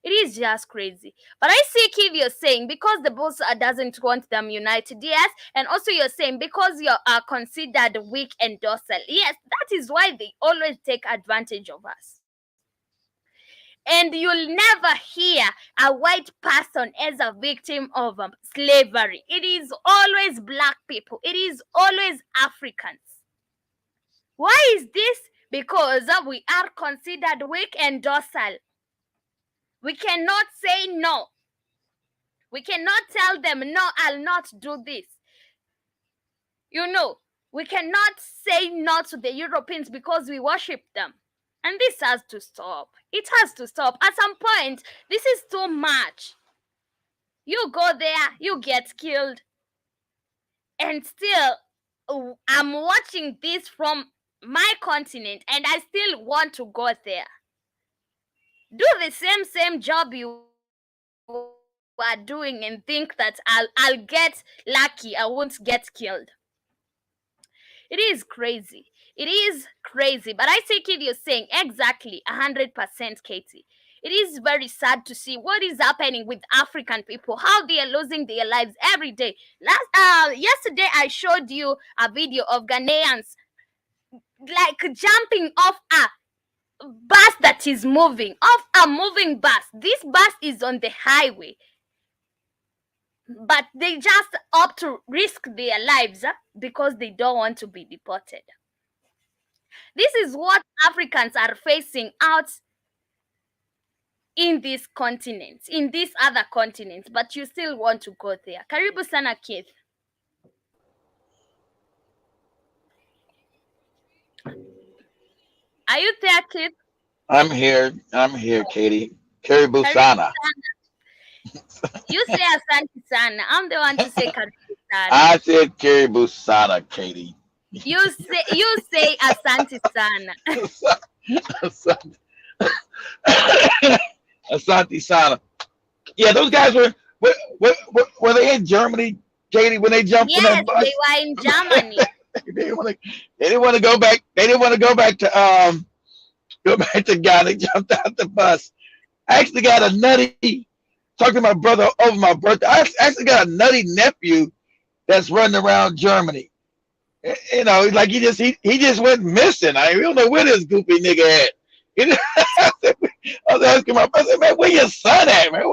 It is just crazy. But I see Kiv, you're saying because the boss doesn't want them united. Yes. And also you're saying because you are considered weak and docile. Yes, that is why they always take advantage of us. And you'll never hear a white person as a victim of slavery. It is always black people. It is always Africans. Why is this? Because we are considered weak and docile. We cannot say no. We cannot tell them, no, I'll not do this. You know, we cannot say no to the Europeans because we worship them. And this has to stop. It has to stop. At some point, this is too much. You go there, you get killed. And still, I'm watching this from my continent and I still want to go there. Do the same job you are doing and think that I'll get lucky, I won't get killed. It is crazy. It is crazy. But I take it you're saying exactly 100%, Katie. It is very sad to see what is happening with African people, how they are losing their lives every day. Yesterday I showed you a video of Ghanaians like jumping off a bus that is moving, off a moving bus. This bus is on the highway. but they just opt to risk their lives because they don't want to be deported. This is what Africans are facing out in this continent, in these other continents, but you still want to go there. Karibu sana Keith. Are you there, Keith? I'm here, Katie. Karibu Karibu sana. sana. You say asante sana. I'm the one to say karibu sana. I said Karibu sana, Katie. You say asante sana. Asante sana. Yeah, those guys were they in Germany, Katie, when they jumped in Yes, that bus? they were in Germany. They didn't want to go back. They didn't want to go back to Ghana. They jumped out the bus. I actually got a nutty talking to my brother over my birthday. I actually got a nutty nephew that's running around Germany. You know, like he just went missing. We don't know where this goofy nigga at. I was asking my brother, man, where your son at, man?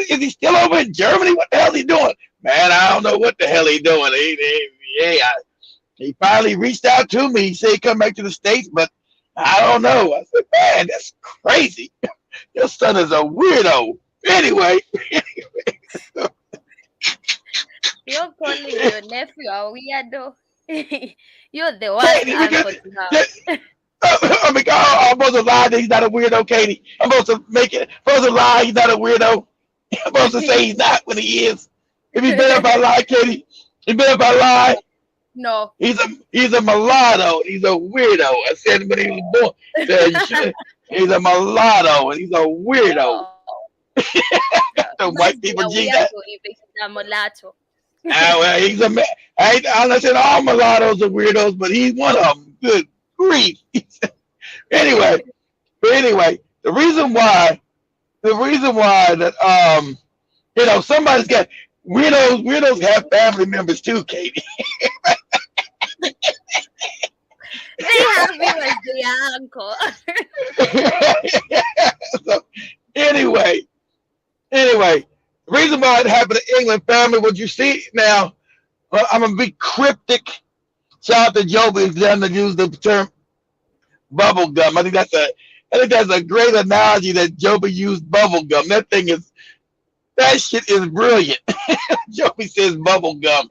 Is he still over in Germany? What the hell he doing? Man, I don't know what the hell he doing. He finally reached out to me. He said he'd come back to the States, but I don't know. I said, man, that's crazy. Your son is a weirdo. Anyway. You're calling your nephew a weirdo. You're the worst uncle to have. I'm supposed to lie that he's not a weirdo, Katie. I'm supposed to lie he's not a weirdo. I'm supposed to say he's not when he is. If he's better if I lie, Katie. He better if I lie. No. He's a mulatto. He's a weirdo. I said when he was born. He's a mulatto and he's a weirdo. No. The white people He's a mulatto. Well, he's a man. I'm not saying all mulattoes are weirdos, but he's one of them. Good grief. Anyway, the reason why that somebody's got weirdos have family members too, Katie. They have you as their uncle. So, anyway, the reason why it happened to England family, what you see now, I'm gonna be cryptic. Shout out to Joby who's done to use the term bubble gum. I think that's a great analogy that Joby used, bubble gum. That shit is brilliant. Joby says bubble gum.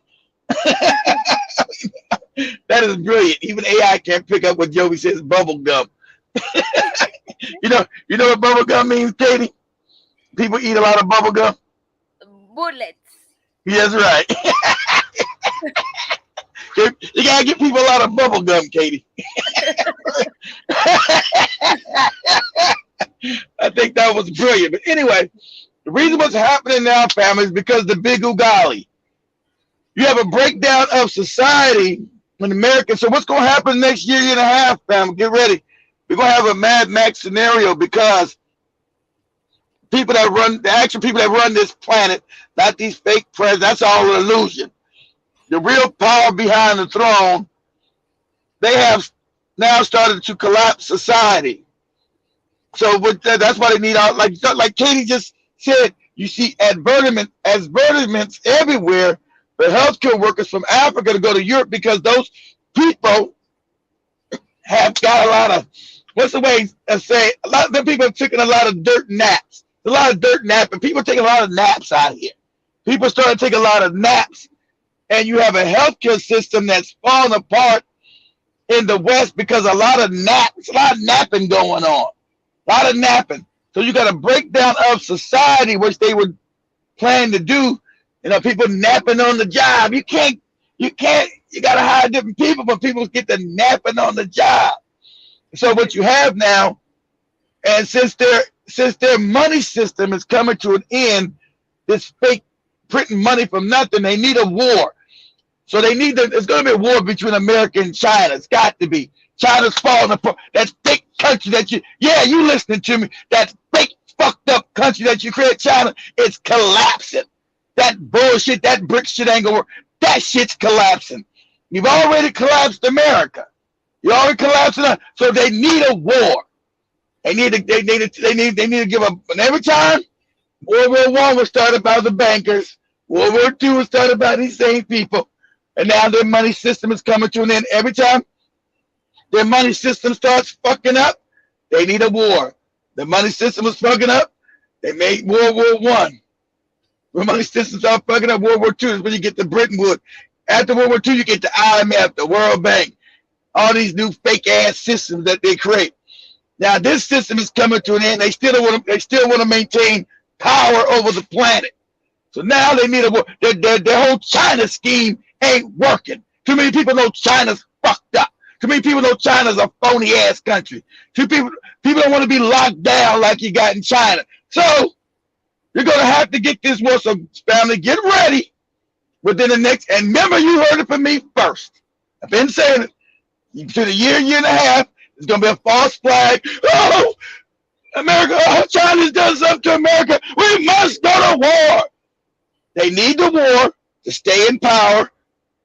That is brilliant. Even AI can't pick up what Joby says bubble gum. You know what bubble gum means, Katie? People eat a lot of bubble gum. Bullets. Yes, right. You gotta give people a lot of bubble gum, Katie. I think that was brilliant. But anyway, the reason what's happening now, family, is because the big ugali. You have a breakdown of society in America. So what's going to happen next year and a half, family? Get ready. We're going to have a Mad Max scenario because the actual people that run this planet, not these fake presidents, that's all an illusion. The real power behind the throne, they have now started to collapse society. So that's why they need like Katie just said, you see advertisements everywhere for healthcare workers from Africa to go to Europe because those people have got a lot of, what's the way to say, a lot of them people have taken a lot of dirt naps. A lot of dirt napping. People take a lot of naps out here. People starting to take a lot of naps. And you have a healthcare system that's falling apart in the West because a lot of napping going on. A lot of napping. So you got a breakdown of society, which they were planning to do. People napping on the job. You got to hire different people, but people get to napping on the job. So what you have now, and since their money system is coming to an end, this fake printing money from nothing, they need a war. So it's going to be a war between America and China. It's got to be. China's falling apart. That fake country you listening to me, that fake fucked up country that you create, China, it's collapsing. That bullshit, that brick shit ain't gonna work. That shit's collapsing. You've already collapsed America. You already collapsed it. So they need a war. They need to give up. And every time World War I was started by the bankers, World War II was started by these same people, and now their money system is coming to an end. Every time their money system starts fucking up, they need a war. The money system was fucking up. They made World War I. When money systems start fucking up, World War II is when you get the Bretton Woods. After World War II, you get the IMF, the World Bank, all these new fake ass systems that they create. Now this system is coming to an end. They still want to maintain power over the planet. So now they need a war. Their whole China scheme ain't working. Too many people know China's fucked up. Too many people know China's a phony ass country. People don't want to be locked down like you got in China. So you're gonna have to get this war. So family, get ready within the next. And remember, you heard it from me first. I've been saying it. To the year and a half, it's gonna be a false flag. Oh, America! Oh, China's done something to America. We must go to war. They need the war to stay in power,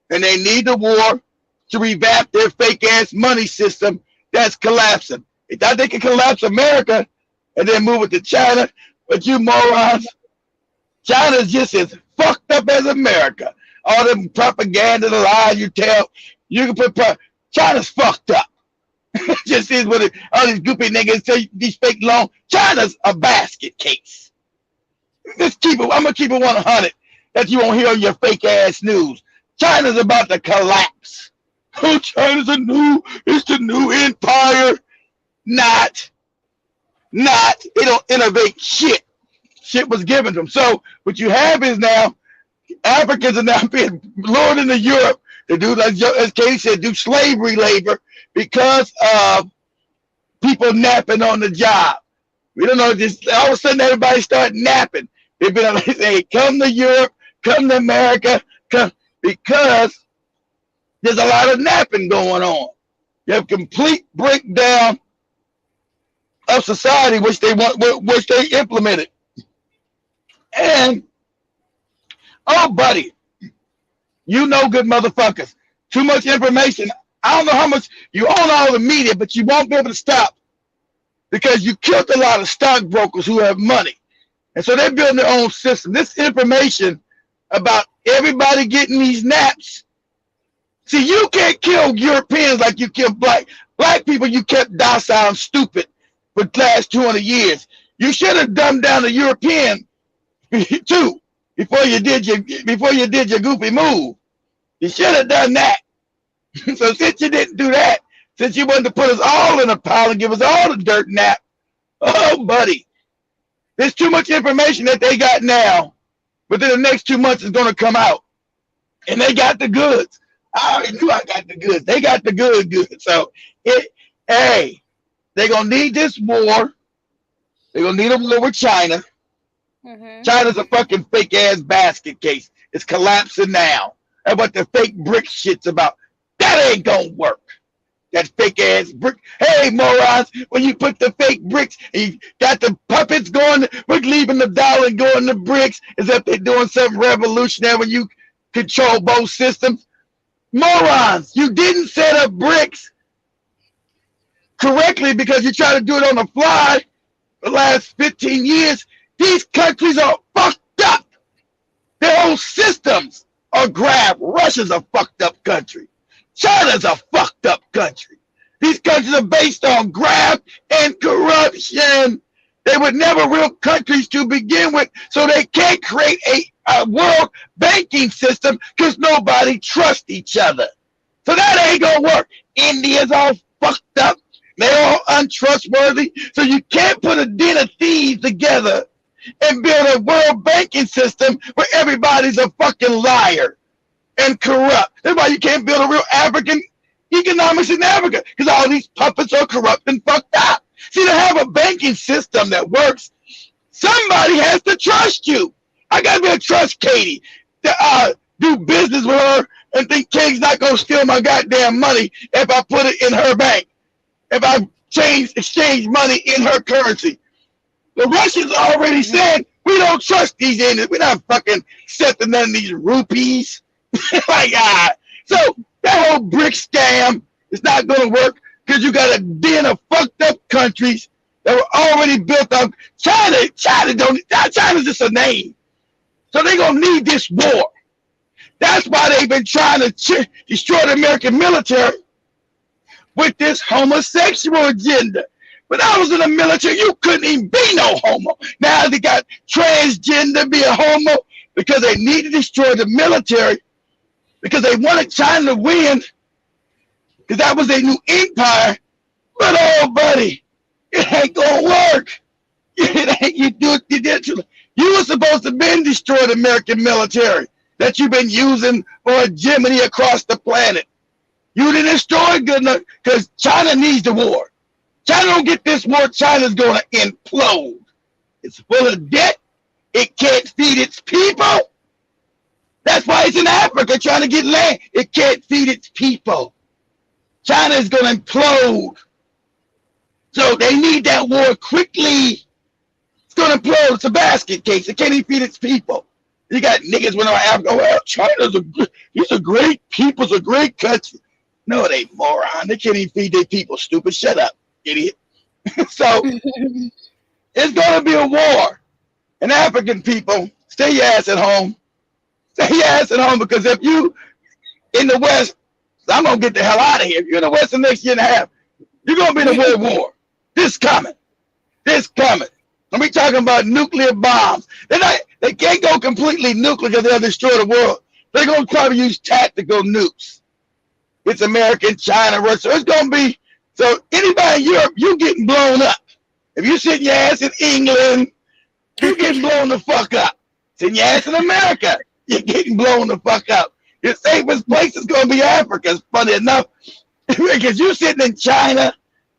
and they need the war to revamp their fake ass money system that's collapsing. They thought they could collapse America and then move it to China, but you morons, China's just as fucked up as America. All them propaganda, the lies you tell, you can put China's fucked up. Just is what all these goopy niggas say, these fake loans. China's a basket case. Just keep it. I'm gonna keep it 100 that you won't hear on your fake ass news. China's about to collapse. Oh, China's it's the new empire. Not. They don't innovate shit. Shit was given to them. So what you have is now Africans are now being lured into Europe to do, like as Katie said, do slavery labor because of people napping on the job. We don't know, just all of a sudden everybody start napping. They've been like, hey, come to Europe, come to America, come, because there's a lot of napping going on. You have complete breakdown of society, which they implemented. And oh, buddy, you know, good motherfuckers, too much information. I don't know how much you own all the media, but you won't be able to stop because you killed a lot of stockbrokers who have money. And so they're building their own system. This information about everybody getting these naps. See, you can't kill Europeans like you kill black people. You kept docile and stupid for the last 200 years. You should have dumbed down the European too before you did your goofy move. You should have done that. So since you didn't do that, since you wanted to put us all in a pile and give us all the dirt nap, oh, buddy, there's too much information that they got now. Within the next 2 months, it's going to come out. And they got the goods. I already knew I got the goods. They got the goods. So, they're going to need this war. They're going to need a war with China. Mm-hmm. China's a fucking fake-ass basket case. It's collapsing now. That's what the fake brick shit's about. That ain't going to work. That fake-ass brick. Hey, morons, when you put the fake bricks and you got the puppets going, we're leaving the dollar and going to bricks as if they're doing something revolutionary when you control both systems. Morons, you didn't set up bricks correctly because you try to do it on the fly the last 15 years. These countries are fucked up. Their whole systems are grabbed. Russia's a fucked up country. China's a fucked up country. These countries are based on graft and corruption. They were never real countries to begin with, so they can't create a world banking system because nobody trusts each other. So that ain't gonna work. India's all fucked up. They're all untrustworthy. So you can't put a den of thieves together and build a world banking system where everybody's a fucking liar and corrupt. That's why you can't build a real African economics in Africa, because all these puppets are corrupt and fucked up. See, to have a banking system that works, somebody has to trust you. I gotta be able to trust Katie to do business with her and think Katie's not gonna steal my goddamn money if I put it in her bank, if I exchange money in her currency. The Russians already said we don't trust these Indians. We're not fucking accepting none of these rupees. Like, so that whole brick scam is not going to work because you got a den of fucked up countries that were already built up. China's just a name. So they're don't need this war. That's why they've been trying to destroy the American military with this homosexual agenda. When I was in the military, you couldn't even be no homo. Now they got transgender, be a homo, because they need to destroy the military, because they wanted China to win, because that was their new empire. But oh, buddy, it ain't gonna work. It ain't. You were supposed to been destroy the American military that you've been using for hegemony across the planet. You didn't destroy it good enough because China needs the war. China don't get this war, China's gonna implode. It's full of debt. It can't feed its people. That's why it's in Africa trying to get land. It can't feed its people. China is gonna implode. So they need that war quickly. It's gonna implode. It's a basket case. It can't even feed its people. You got niggas when Africa, well, China's these are great people, it's a great country. No, they moron. They can't even feed their people, stupid. Shut up, idiot. So it's gonna be a war. And African people, stay your ass at home. Stay your ass at home, because if you in the West, I'm gonna get the hell out of here. If you're in the West the next year and a half, you're gonna be in a world war. This coming. This coming. And we talking about nuclear bombs. They can't go completely nuclear because they'll destroy the world. They're going to probably use tactical nukes. It's America, China, Russia. So it's going to be, so anybody in Europe, you getting blown up. If you sit your ass in England, you getting blown the fuck up. Sit your ass in America, you're getting blown the fuck up. Your safest place is going to be Africa. It's funny enough. Because you sitting in China,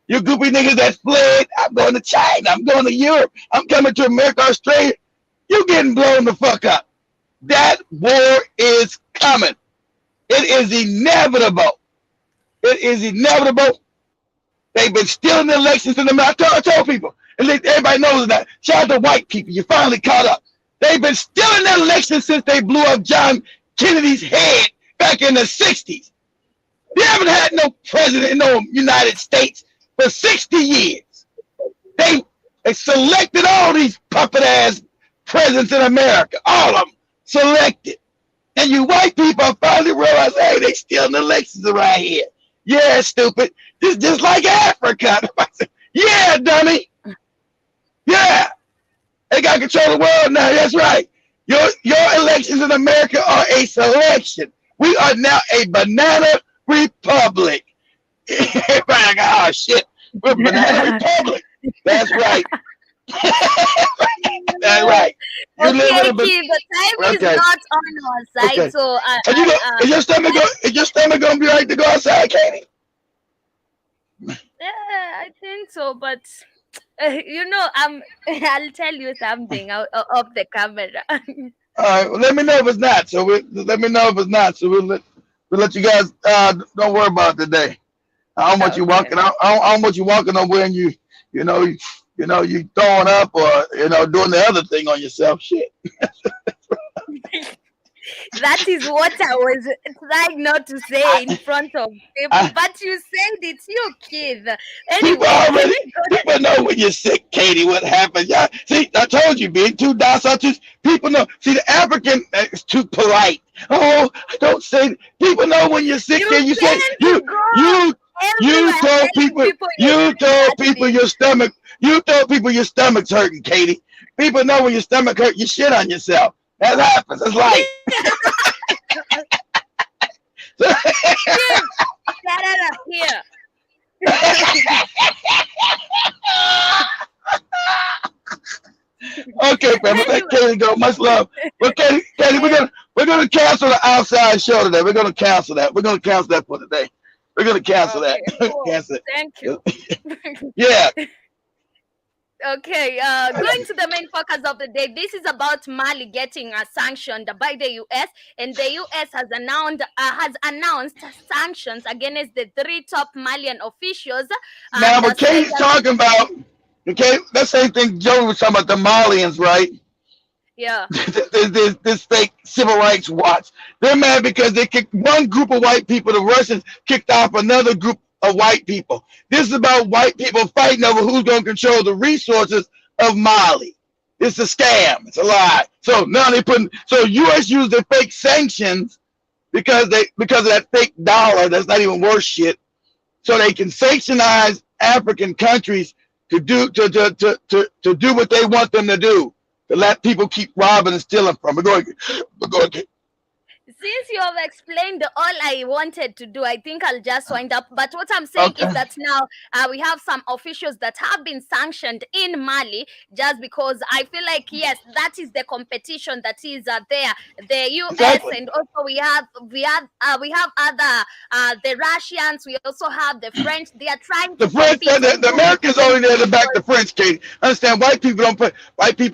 you goopy niggas that fled, I'm going to China, I'm going to Europe, I'm coming to America, Australia. You getting blown the fuck up. That war is coming. It is inevitable. It is inevitable. They've been stealing the elections in the I told people, and everybody knows that. Shout out to white people, you finally caught up. They've been stealing the elections since they blew up John Kennedy's head back in the 60s. They haven't had no president in the United States for 60 years. They selected all these puppet ass presidents in America, all of them selected. And you white people finally realize, hey, they stealing elections around here. Yeah, stupid. This just like Africa. Yeah, dummy. Yeah. They got control of the world now. That's right. Your elections in America are a selection. We are now a banana republic. Everybody like, oh shit, we're banana republic. That's right. That's right. You okay, the time is not on our side, so is your stomach gonna be right to go outside, Katie? Yeah, I think so, but I'll tell you something out of the camera. All right, well, let me know if it's not. So we'll let you guys. Don't worry about it today. I don't want you walking. I don't want you walking nowhere and you throwing up or doing the other thing on yourself. Shit. That is what I was trying not to say in front of people, but you said it, you kid. Anyway, people know when you're sick, Katie, what happens. Yeah, see, I told you, being too docile, people know. See, the African is too polite. Oh, don't say. People know when you're sick. You say you told people your stomach. You told people your stomach's hurting, Katie. People know when your stomach hurt, you shit on yourself. That happens. It's life. Get out of here. Okay, family. Let Katie go. Much love. But Katie, we're gonna cancel the outside show today. We're gonna cancel that. We're gonna cancel that for today. We're gonna cancel that. Cool. Cancel it. Thank you. Yeah. Okay, going to the main focus of the day. This is about Mali getting sanctioned by the U.S. and the U.S. has announced sanctions against the 3 top Malian officials. Now, but Katie's talking about, okay, that same thing Joey was talking about, the Malians, right? Yeah. this fake civil rights watch. They're mad because they kicked one group of white people, the Russians kicked off another group of white people. This is about white people fighting over who's going to control the resources of Mali. It's a scam. It's a lie. So now they putting. So U.S. used the fake sanctions because of that fake dollar that's not even worth shit. So they can sanctionize African countries to do what they want them to do, to let people keep robbing and stealing from. We're going. Since you have explained all I wanted to do, I think I'll just wind up. But what I'm saying is that now we have some officials that have been sanctioned in Mali just because I feel like, yes, that is the competition that is there. The US Exactly. and also we have other the Russians. We also have the French. They are trying to The French, the Americans only there to back the French, Katie. Understand? White people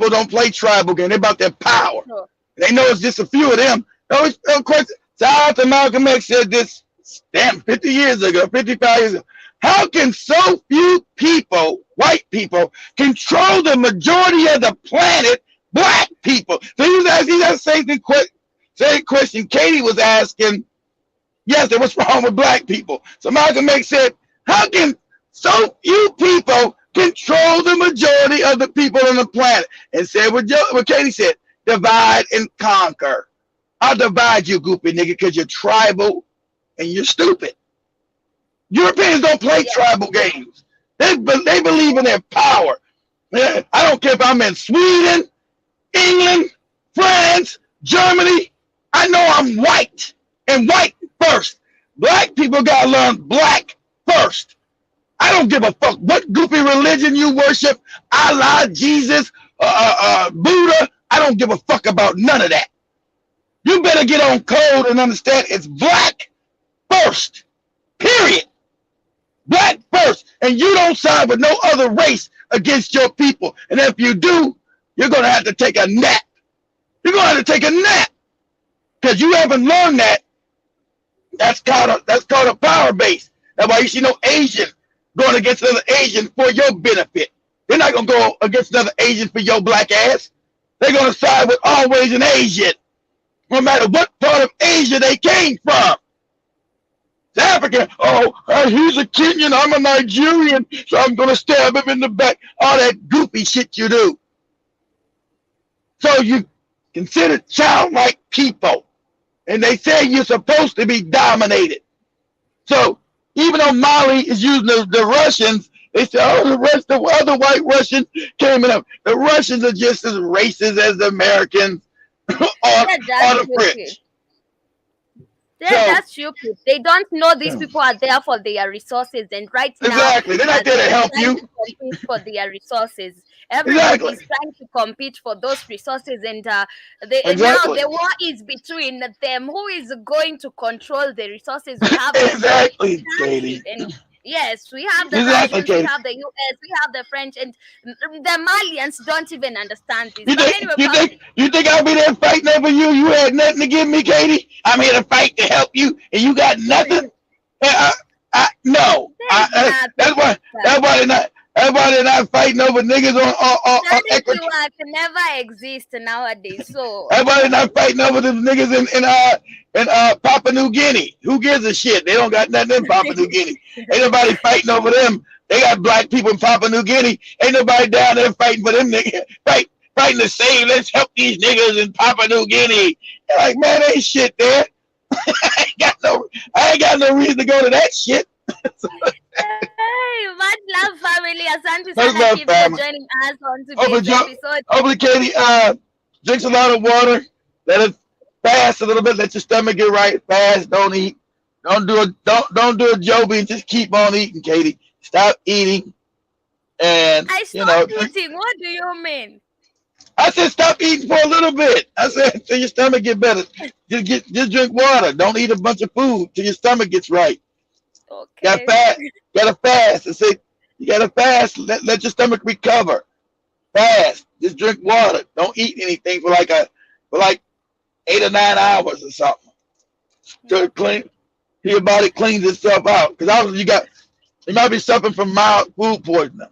don't play tribal game. They're about their power. No. They know it's just a few of them. No question. Shout out to Malcolm X said this, damn, 50 years ago, 55 years ago. How can so few people, white people, control the majority of the planet, black people? So he was asking that same question Katie was asking. Yes, what's wrong with black people? So Malcolm X said, how can so few people control the majority of the people on the planet? And said what Katie said, divide and conquer. I'll divide you, goopy nigga, because you're tribal and you're stupid. Europeans don't play tribal games. They believe in their power. I don't care if I'm in Sweden, England, France, Germany. I know I'm white and white first. Black people gotta learn black first. I don't give a fuck what goofy religion you worship, Allah, Jesus, Buddha. I don't give a fuck about none of that. You better get on code and understand it's black first. Period. Black first. And you don't side with no other race against your people. And if you do, you're going to have to take a nap. You're going to have to take a nap. Because you haven't learned that. That's called a power base. That's why you see no Asian going against another Asian for your benefit. They're not going to go against another Asian for your black ass. They're going to side with always an Asian. No matter what part of Asia they came from. The African, he's a Kenyan, I'm a Nigerian, so I'm going to stab him in the back. All that goofy shit you do. So you consider childlike people. And they say you're supposed to be dominated. So even though Mali is using the Russians, they say, the other white Russians came in. The Russians are just as racist as the Americans. or the French. They're just stupid. They don't know these people are there for their resources, and right now, exactly, they're not there to help you. To compete for their resources. Everybody is trying to compete for those resources, and now the war is between them. Who is going to control the resources? We have exactly, Katie. Yes, we have the Russians, we have the US, we have the French, and the Malians don't even understand this. You think I'll be there fighting over you? You had nothing to give me, Katie. I'm here to fight to help you, and you got nothing. No. That's why they're not. Everybody not fighting over niggas on Equatorial. Can never exist nowadays. So everybody not fighting over them niggas in Papua New Guinea. Who gives a shit? They don't got nothing in Papua New Guinea. Ain't nobody fighting over them. They got black people in Papua New Guinea. Ain't nobody down there fighting for them niggas. Fighting to say, let's help these niggas in Papua New Guinea. They're like, man, ain't shit there. I ain't got no reason to go to that shit. Hey, much love, family. Asante sana for joining us on today's episode. Hopefully, Katie drinks a lot of water. Let it fast a little bit. Let your stomach get right. Fast. Don't eat. Don't do a Joby and just keep on eating, Katie. Stop eating. And eating. What do you mean? I said stop eating for a little bit. I said till your stomach get better. Just drink water. Don't eat a bunch of food till your stomach gets right. Okay. Gotta fast. I said you gotta fast. Let your stomach recover. Fast. Just drink water. Don't eat anything for like 8 or 9 hours or something. So your body cleans itself out. Because you might be suffering from mild food poisoning.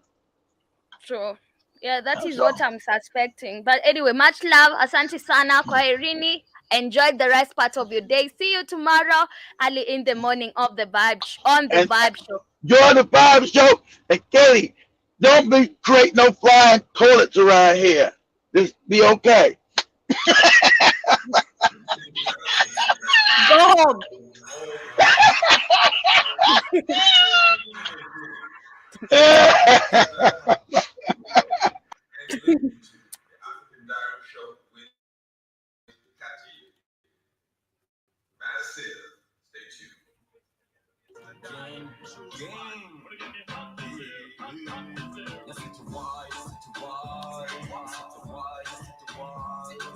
True. Yeah, that is what I'm suspecting. But anyway, much love. Asante sana, kwaherini. Enjoy the rest part of your day. See you tomorrow early in the morning of the Vibe Show. Join the Vibe Show. And Kelly, don't be creating no flying toilets around here. This be okay. Go home. African Diary Show with Kati. Massive. Stay tuned. Game. That's what you want.